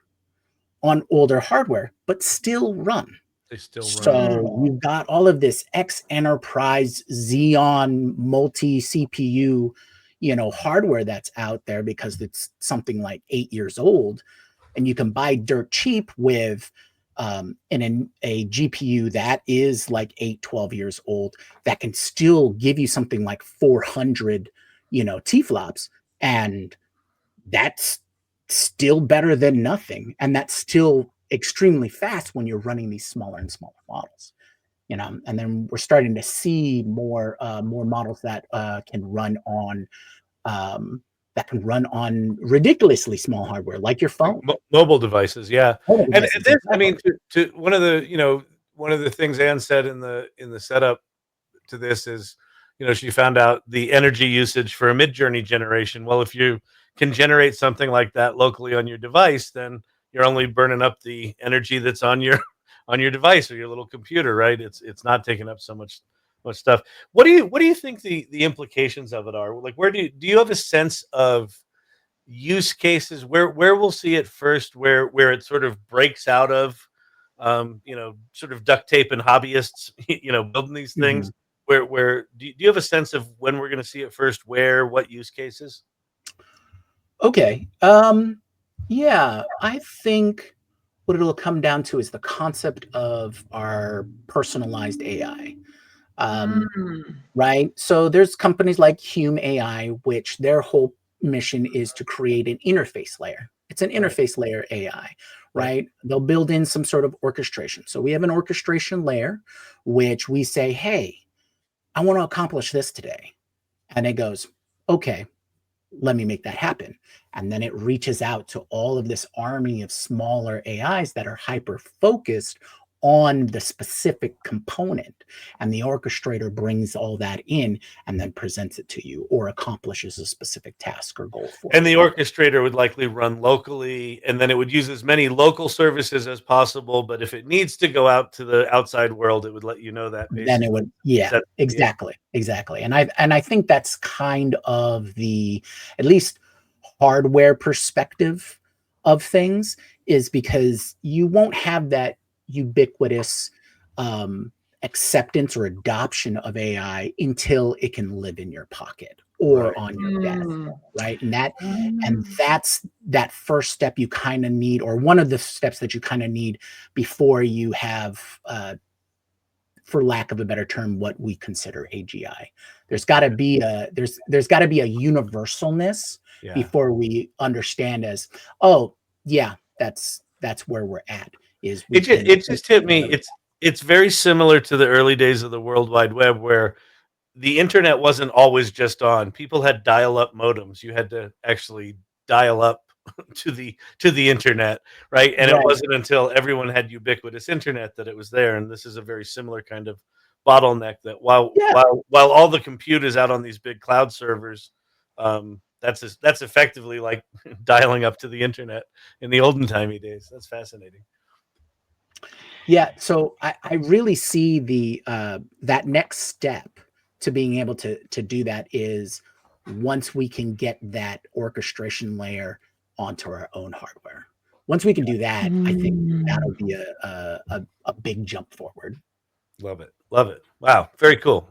Speaker 4: on older hardware, but still run.
Speaker 2: They still run.
Speaker 4: So you've got all of this X Enterprise Xeon multi CPU, hardware that's out there because it's something like 8 years old, and you can buy dirt cheap with a GPU that is like 8-12 years old that can still give you something like 400, T-flops, and that's still better than nothing, and that's still extremely fast when you're running these smaller and smaller models. And then we're starting to see more models that can run on ridiculously small hardware, like your phone.
Speaker 2: Mobile devices, yeah.
Speaker 4: Mobile
Speaker 2: And
Speaker 4: devices,
Speaker 2: this, I
Speaker 4: exactly.
Speaker 2: mean, to one of the things Anne said in the setup to this is, she found out the energy usage for a Mid-Journey generation. Well, if you can generate something like that locally on your device, then you're only burning up the energy that's on your device or your little computer, right? It's not taking up so much stuff. What do you think the implications of it are? Like, where do you have a sense of use cases where we'll see it first, where it sort of breaks out of sort of duct tape and hobbyists building these things?
Speaker 4: Mhm.
Speaker 2: Where do you have a sense of when we're going to see it first, where, what use cases?
Speaker 4: Okay. Yeah, I think what it'll come down to is the concept of our personalized AI. Right? So there's companies like 𝗵𝘂 AI, which their whole mission is to create an interface layer. It's an interface layer AI, right? They'll build in some sort of orchestration. So we have an orchestration layer, which we say, hey, I want to accomplish this today. And it goes, okay, let me make that happen. And then it reaches out to all of this army of smaller AIs that are hyper focused on the specific component. And the orchestrator brings all that in and then presents it to you or accomplishes a specific task or goal for
Speaker 2: And the
Speaker 4: you.
Speaker 2: orchestrator would likely run locally, and then it would use as many local services as possible. But if it needs to go out to the outside world, it would let you know that.
Speaker 4: Then it would, yeah, exactly. And I think that's kind of the, at least hardware perspective of things, is because you won't have that ubiquitous acceptance or adoption of AI until it can live in your pocket or on your desk, right? And that's that first step you kind of need, or one of the steps that you kind of need before you have for lack of a better term, what we consider AGI. There's got to be there's got to be a universalness before we understand as, oh yeah, that's where we're at. Is
Speaker 2: it just hit me. It's very similar to the early days of the World Wide Web, where the internet wasn't always just on. People had dial-up modems. You had to actually dial up to the internet, right? And it wasn't until everyone had ubiquitous internet that it was there. And this is a very similar kind of bottleneck, that while all the compute is out on these big cloud servers, that's effectively like dialing up to the internet in the olden timey days. That's fascinating.
Speaker 4: Yeah, so I really see the that next step to being able to do that is once we can get that orchestration layer onto our own hardware. Once we can do that, I think that'll be a big jump forward.
Speaker 2: Love it. Wow, very cool.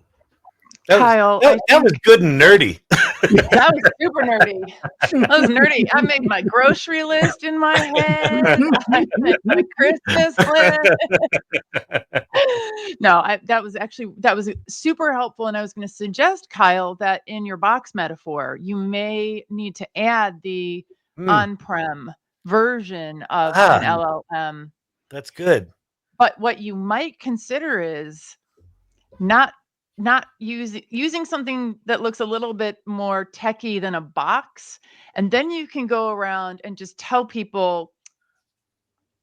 Speaker 3: Kyle,
Speaker 2: that was good and nerdy.
Speaker 3: That was super nerdy. That was nerdy. I made my grocery list in my head. I made my Christmas list. No, that was super helpful. And I was going to suggest, Kyle, that in your box metaphor, you may need to add the on-prem version of an LLM.
Speaker 2: That's good.
Speaker 3: But what you might consider is not using something that looks a little bit more techy than a box. And then you can go around and just tell people,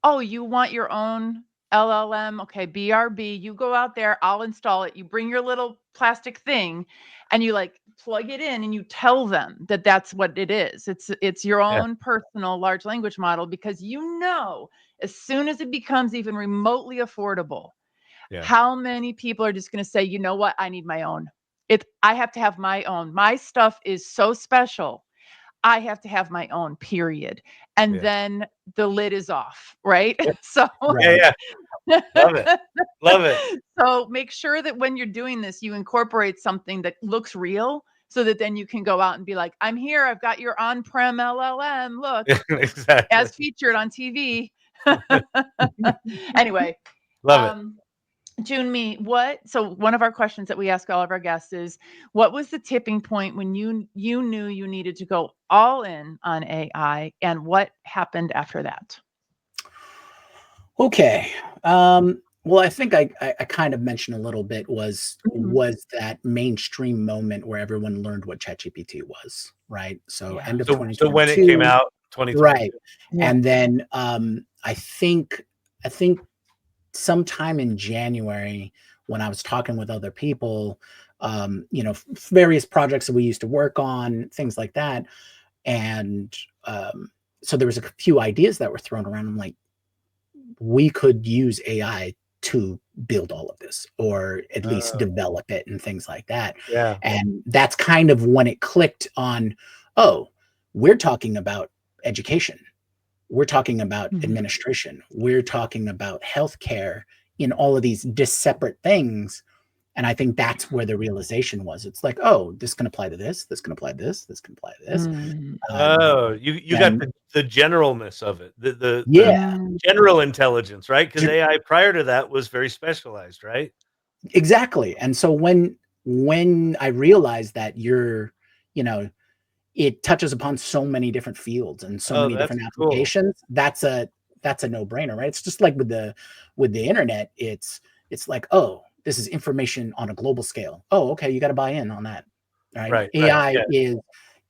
Speaker 3: oh, you want your own LLM? Okay, BRB, you go out there, I'll install it. You bring your little plastic thing and you like plug it in and you tell them that that's what it is. It's your own personal large language model, because as soon as it becomes even remotely affordable,
Speaker 2: Yeah.
Speaker 3: How many people are just going to say, you know what? I need my own. I have to have my own. My stuff is so special. I have to have my own, period. And
Speaker 2: Yeah.
Speaker 3: then the lid is off, right?
Speaker 2: Yeah.
Speaker 3: So
Speaker 2: Yeah. Love it. Love it.
Speaker 3: So make sure that when you're doing this, you incorporate something that looks real, so that then you can go out and be like, I'm here. I've got your on-prem LLM. Look,
Speaker 2: Exactly.
Speaker 3: as featured on TV. Anyway,
Speaker 2: Love it.
Speaker 3: Jyunmi, so one of our questions that we ask all of our guests is, what was the tipping point when you knew you needed to go all in on AI, and what happened after that?
Speaker 4: Okay. Well, I think I kind of mentioned a little bit was that mainstream moment where everyone learned what ChatGPT was, right? So end of 2022.
Speaker 2: So when it came out, 2022.
Speaker 4: Right.
Speaker 3: Yeah.
Speaker 4: And then I think sometime in January, when I was talking with other people, various projects that we used to work on, things like that. And so there was a few ideas that were thrown around. I'm like, we could use AI to build all of this, or at least develop it and things like that.
Speaker 2: Yeah.
Speaker 4: And that's kind of when it clicked on, oh, we're talking about education. We're talking about administration. We're talking about healthcare in all of these separate things. And I think that's where the realization was. It's like, oh, this can apply to this. This can apply to this. This can apply to this.
Speaker 2: You got the generalness of it. The general intelligence, right? Because AI prior to that was very specialized, right?
Speaker 4: Exactly. And so when I realized that it touches upon so many different fields and so many different applications, that's a no-brainer, right? It's just like with the internet, it's like, oh, this is information on a global scale. Oh, okay, you got to buy in on that. Right. AI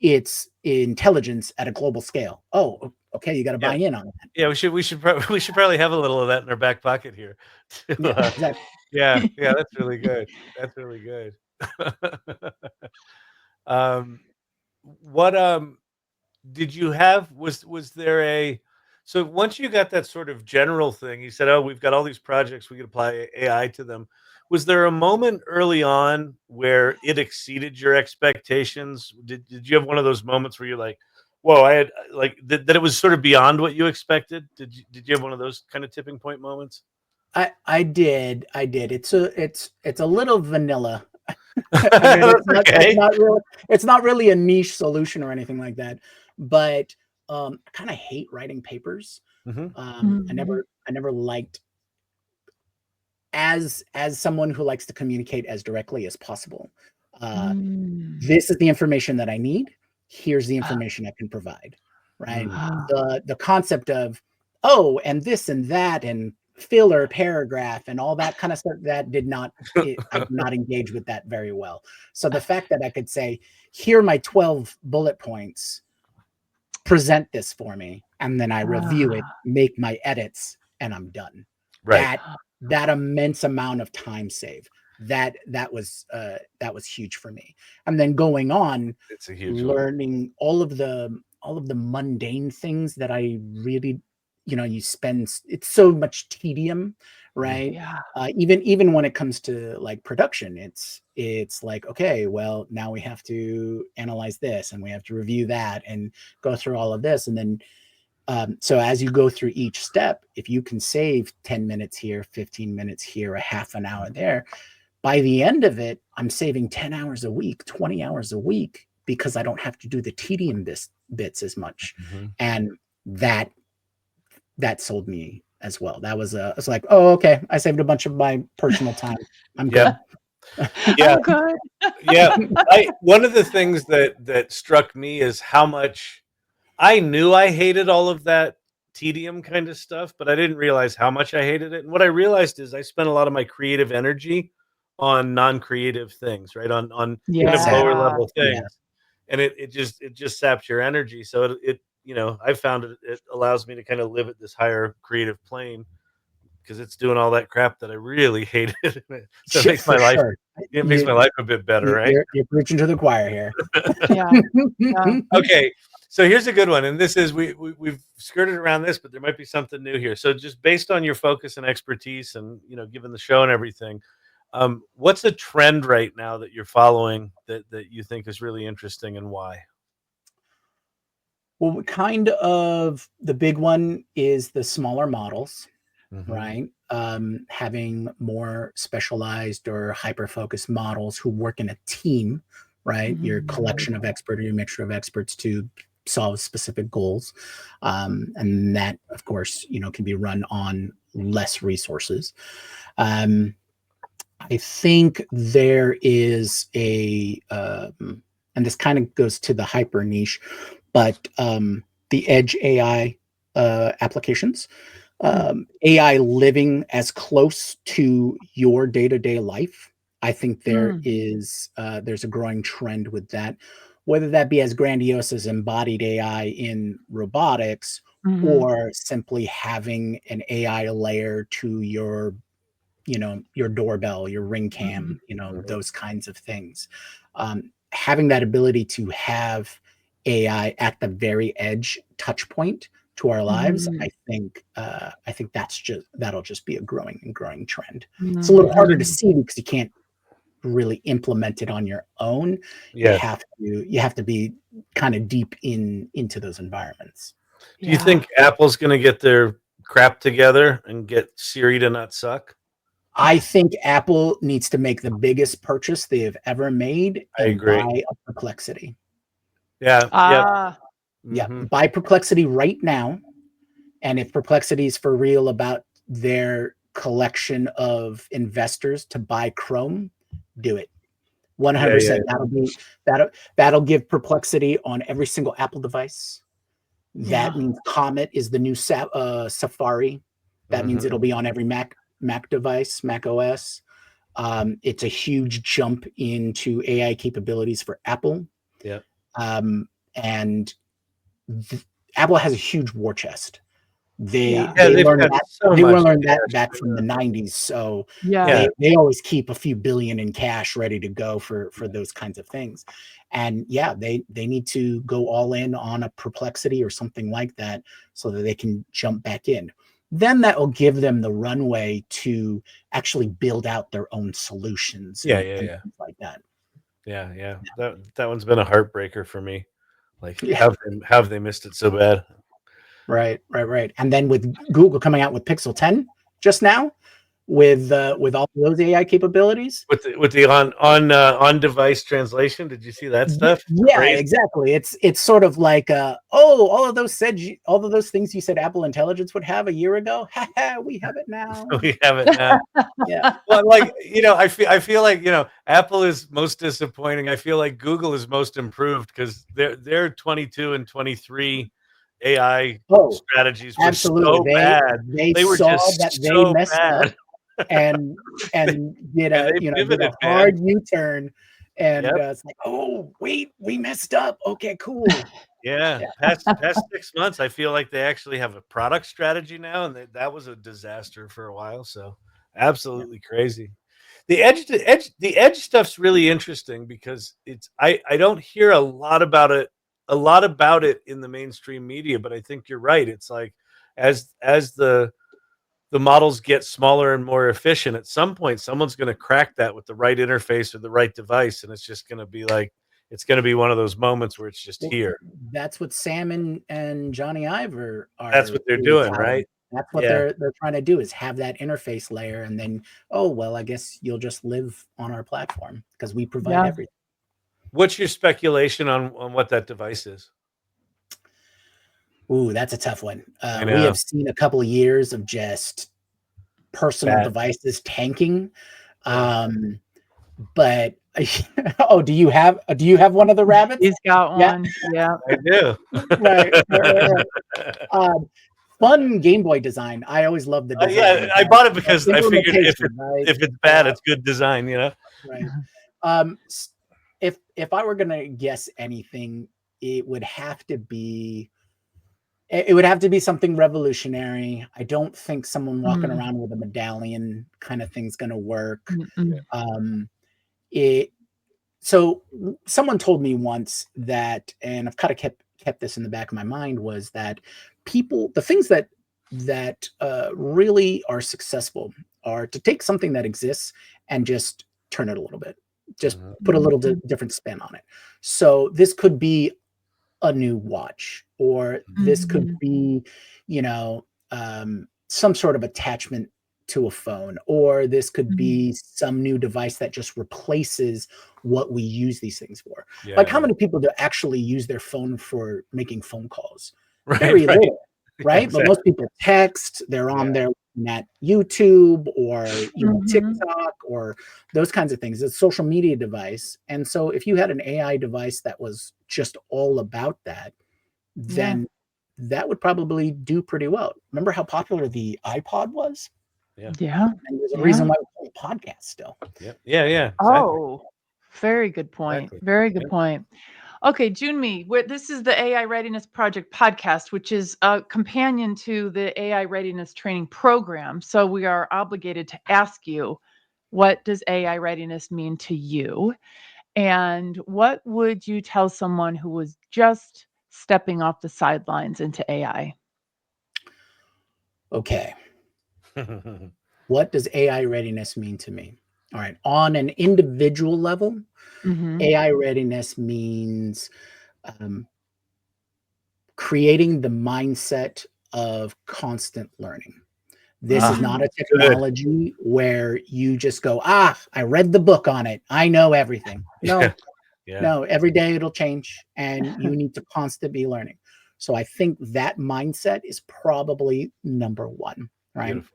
Speaker 4: it's intelligence at a global scale. Oh, okay, you got to buy in on that.
Speaker 2: Yeah, we should probably have a little of that in our back pocket here.
Speaker 4: Exactly.
Speaker 2: Yeah, that's really good. That's really good. What did you have? Was there so once you got that sort of general thing, you said, oh, we've got all these projects, we could apply AI to them. Was there a moment early on where it exceeded your expectations? Did you have one of those moments where you're like, whoa, I had that it was sort of beyond what you expected? Did you have one of those kind of tipping point moments?
Speaker 4: I did. It's a little vanilla. It's not really a niche solution or anything like that. But I kind of hate writing papers. I never liked, as someone who likes to communicate as directly as possible. This is the information that I need. Here's the information I can provide. Right. The concept of, oh, and this and that and filler paragraph and all that kind of stuff, that I did not engage with that very well. So the fact that I could say, here are my 12 bullet points, present this for me, and then I review it, make my edits, and I'm done.
Speaker 2: Right.
Speaker 4: That immense amount of time saved. That was huge for me. And then going on,
Speaker 2: it's a huge
Speaker 4: learning all of the mundane things that I really, you spend, it's so much tedium, right?
Speaker 3: Yeah.
Speaker 4: Even when it comes to like production, it's like, okay, well, now we have to analyze this and we have to review that and go through all of this. And then, so as you go through each step, if you can save 10 minutes here, 15 minutes here, a half an hour there, by the end of it, I'm saving 10 hours a week, 20 hours a week, because I don't have to do the tedium bits as much. And that sold me as well. That was it's like, oh, okay, I saved a bunch of my personal time. I'm good.
Speaker 3: I'm good.
Speaker 2: One of the things that struck me is how much I knew I hated all of that tedium kind of stuff, but I didn't realize how much I hated it. And what I realized is I spent a lot of my creative energy on non-creative things, right? On kind of lower level things. And it just saps your energy. So it I found it allows me to kind of live at this higher creative plane because it's doing all that crap that I really hated. So it makes my life it makes my life a bit better, right?
Speaker 4: You're preaching to the choir here.
Speaker 3: Yeah. Yeah.
Speaker 2: Okay, so here's a good one, and this is we've skirted around this, but there might be something new here. So just based on your focus and expertise, and given the show and everything, what's a trend right now that you're following that you think is really interesting, and why?
Speaker 4: Well, kind of the big one is the smaller models, right? Having more specialized or hyper-focused models who work in a team, right? Your collection of experts, your mixture of experts to solve specific goals. And that, of course, can be run on less resources. I think there is and this kind of goes to the hyper niche, but the edge AI applications, AI living as close to your day-to-day life. I think there's a growing trend with that, whether that be as grandiose as embodied AI in robotics, or simply having an AI layer to your doorbell, your Ring cam, those kinds of things. Having that ability to have AI at the very edge touch point to our lives, I think that'll just be a growing trend. It's a little harder to see because you can't really implement it on your own.
Speaker 2: Yeah.
Speaker 4: You have to be kind of deep into those environments.
Speaker 2: Do you think Apple's going to get their crap together and get Siri to not suck?
Speaker 4: I think Apple needs to make the biggest purchase they have ever made.
Speaker 2: I agree.
Speaker 4: Buy a Perplexity.
Speaker 2: Yeah.
Speaker 4: Buy Perplexity right now. And if Perplexity is for real about their collection of investors to buy Chrome, do it. 100%. That'll give Perplexity on every single Apple device. That means Comet is the new Safari. That means it'll be on every Mac device, Mac OS. It's a huge jump into AI capabilities for Apple.
Speaker 2: Yeah.
Speaker 4: And Apple has a huge war chest. They learned that from the 90s. So they always keep a few billion in cash ready to go for those kinds of things. And they need to go all in on a Perplexity or something like that so that they can jump back in. Then that will give them the runway to actually build out their own solutions. And things like that.
Speaker 2: Yeah. That one's been a heartbreaker for me. Like, have they missed it so bad?
Speaker 4: Right. And then with Google coming out with Pixel 10 just now, with all those AI capabilities,
Speaker 2: with the on device translation, did you see that stuff?
Speaker 4: Yeah, crazy. Exactly. It's sort of like all of those things you said Apple Intelligence would have a year ago. We have it now.
Speaker 2: We have it now.
Speaker 4: Yeah.
Speaker 2: Well, I feel like Apple is most disappointing. I feel like Google is most improved because their 22 and 23 AI strategies were so bad.
Speaker 4: They were
Speaker 2: saw
Speaker 4: just that they messed
Speaker 2: bad.
Speaker 4: Up and did a hard U-turn, and it's like, oh wait, we messed up. Okay, cool.
Speaker 2: Past 6 months, I feel like they actually have a product strategy now, and that was a disaster for a while. So absolutely crazy. The edge stuff's really interesting because I don't hear a lot about it in the mainstream media, but I think you're right. It's like as the models get smaller and more efficient, at some point someone's going to crack that with the right interface or the right device, and it's just going to be like it's going to be one of those moments where it's just here.
Speaker 4: That's what Sam and Johnny Ive are.
Speaker 2: That's what they're doing, right?
Speaker 4: That's what they're trying to do, is have that interface layer, and then I guess you'll just live on our platform because we provide everything.
Speaker 2: What's your speculation on what that device is?
Speaker 4: Ooh, that's a tough one. We have seen a couple of years of just personal devices tanking. But do you have one of the rabbits?
Speaker 3: He's got one. Yeah,
Speaker 2: I do.
Speaker 4: Right. Fun Game Boy design. I always love the design.
Speaker 2: I bought it because I figured if it's bad, it's good design.
Speaker 4: Right. If I were gonna guess anything, it would have to be something revolutionary. I don't think someone walking around with a medallion kind of thing's going to work. it so someone told me once that, and I've kind of kept this in the back of my mind, was that the things that really are successful are to take something that exists and just turn it a little bit, just put a little different spin on it. So this could be a new watch, or this could be, some sort of attachment to a phone, or this could be some new device that just replaces what we use these things for. Like, how many people do actually use their phone for making phone calls? Very little, right? Exactly. But most people text, they're on there at YouTube or TikTok or those kinds of things. It's a social media device. And so if you had an AI device that was just all about that, then that would probably do pretty well. Remember how popular the iPod was?
Speaker 3: Yeah.
Speaker 4: And there's a reason why we call it podcast still.
Speaker 2: Yeah. Exactly.
Speaker 3: Oh, very good point. Exactly. Very good point. Okay, Jyunmi, this is the AI Readiness Project podcast, which is a companion to the AI Readiness Training Program. So we are obligated to ask you, what does AI readiness mean to you? And what would you tell someone who was just stepping off the sidelines into AI?
Speaker 4: Okay. What does AI readiness mean to me? All right. On an individual level, AI readiness means creating the mindset of constant learning. This is not a technology where you just go, I read the book on it, I know everything. No, no, every day it'll change, and you need to constantly be learning. So I think that mindset is probably number one, right? Beautiful.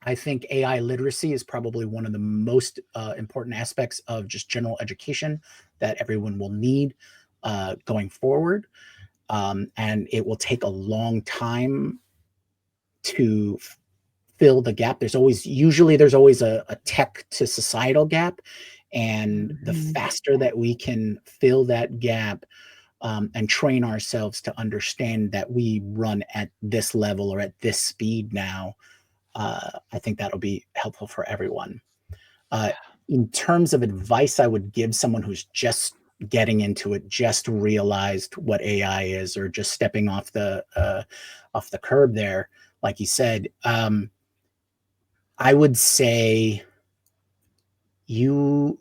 Speaker 4: I think AI literacy is probably one of the most important aspects of just general education that everyone will need going forward. And it will take a long time to fill the gap. There's always a tech to societal gap. And the faster that we can fill that gap and train ourselves to understand that we run at this level or at this speed now, I think that'll be helpful for everyone. In terms of advice I would give someone who's just getting into it, just realized what AI is, or just stepping off the curb there, like you said, I would say you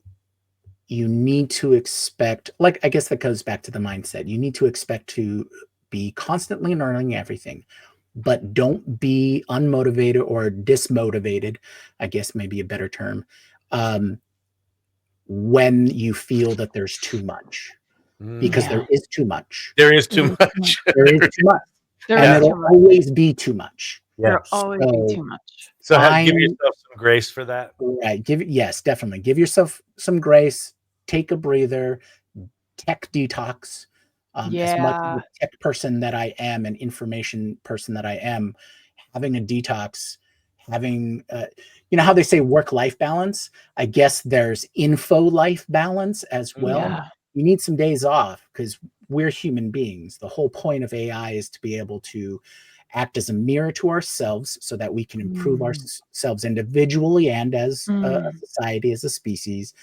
Speaker 4: need to expect, like, I guess that goes back to the mindset. You need to expect to be constantly learning everything, but don't be unmotivated or dismotivated, I guess maybe a better term, when you feel that there's too much, because there is too much.
Speaker 2: There is too much.
Speaker 4: There is too much. And it'll always be too much.
Speaker 3: There'll always be too much.
Speaker 2: So give yourself some grace for that.
Speaker 4: Right. Yes, definitely. Give yourself some grace. Take a breather. Tech detox. As much of a tech person that I am, an information person that I am, having a detox, having, how they say work-life balance? I guess there's info-life balance as well. Yeah. You need some days off because we're human beings. The whole point of AI is to be able to act as a mirror to ourselves so that we can improve ourselves individually and as a society, as a species,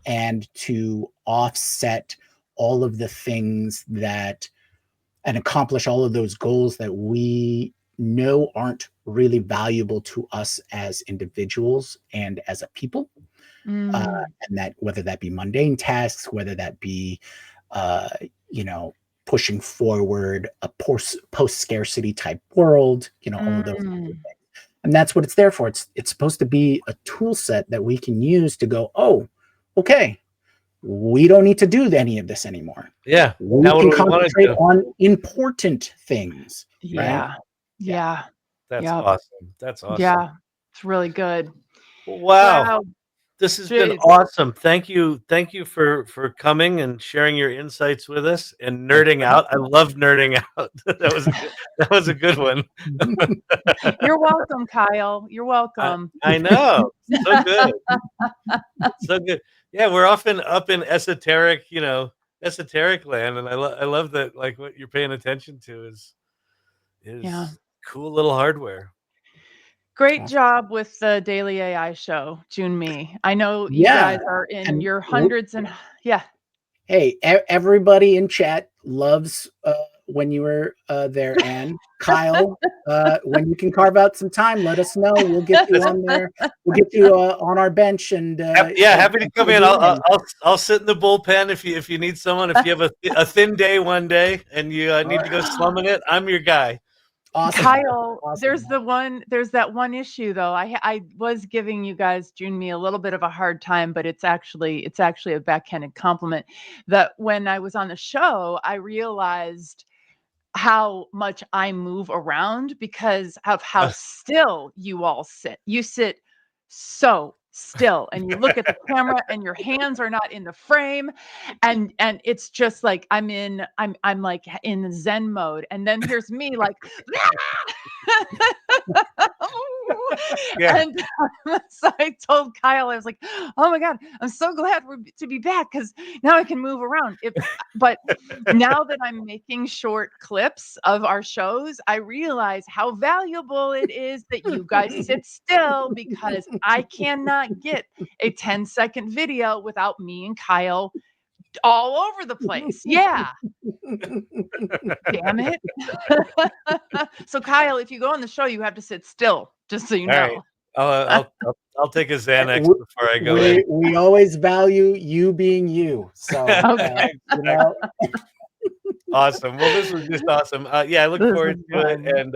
Speaker 4: and to offset all of the things and accomplish all of those goals that we know aren't really valuable to us as individuals and as a people. And that, whether that be mundane tasks, whether that be, pushing forward a post-scarcity type world, all of those things. And that's what it's there for. It's supposed to be a tool set that we can use to go, oh, okay, we don't need to do any of this anymore.
Speaker 2: Yeah.
Speaker 4: We can concentrate on important things.
Speaker 3: Yeah.
Speaker 4: Right?
Speaker 3: Yeah.
Speaker 2: That's awesome. That's awesome.
Speaker 3: Yeah. It's really good.
Speaker 2: Wow. This has been awesome. Thank you. Thank you for coming and sharing your insights with us and nerding out. I love nerding out. That was a good one.
Speaker 3: You're welcome, Kyle. You're welcome.
Speaker 2: I know. So good. So good. Yeah, we're often up in esoteric land, and I love that, like, what you're paying attention to is cool little hardware.
Speaker 3: Great
Speaker 4: Awesome.
Speaker 3: job with the Daily AI show, Jyunmi. I know you
Speaker 4: Yeah,
Speaker 3: guys are in
Speaker 4: and
Speaker 3: your hundreds and yeah.
Speaker 4: hey, everybody in chat loves when you were there, and Kyle, when you can carve out some time, let us know. We'll get you on there. We'll get you on our bench, and
Speaker 2: yeah, happy to come in.
Speaker 4: and
Speaker 2: I'll sit in the bullpen if you need someone. If you have a thin day one day and you need to go slumming it, I'm your guy.
Speaker 4: Awesome.
Speaker 3: Kyle,
Speaker 4: Awesome.
Speaker 3: there's that one issue though. I was giving you guys Jyunmi a little bit of a hard time, but it's actually a backhanded compliment. That when I was on the show, I realized how much I move around because of how still you all sit. You sit so still and you look at the camera and your hands are not in the frame, and it's just like I'm like in Zen mode, and then here's me like
Speaker 2: Yeah.
Speaker 3: and so I told Kyle, I was like, oh my God, I'm so glad to be back because now I can move around. But now that I'm making short clips of our shows, I realize how valuable it is that you guys sit still, because I cannot get a 10-second video without me and Kyle all over the place. Yeah. Damn it. So Kyle, if you go on the show, you have to sit still, just so you know.
Speaker 2: Right. I'll take a Xanax before I go in.
Speaker 4: We always value you being you. So
Speaker 3: Okay.
Speaker 4: you know.
Speaker 2: Awesome. Well, this was just awesome. Yeah, I look forward to
Speaker 3: fun.
Speaker 2: it. And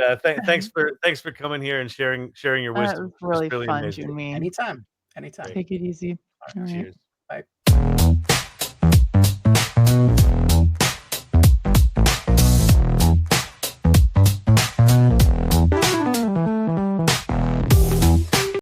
Speaker 2: thanks for coming here and sharing your
Speaker 3: That
Speaker 2: wisdom.
Speaker 3: was really
Speaker 2: It's really
Speaker 3: fun,
Speaker 2: amazing.
Speaker 3: Jyunmi.
Speaker 4: Anytime.
Speaker 3: Take it easy.
Speaker 2: All right, cheers.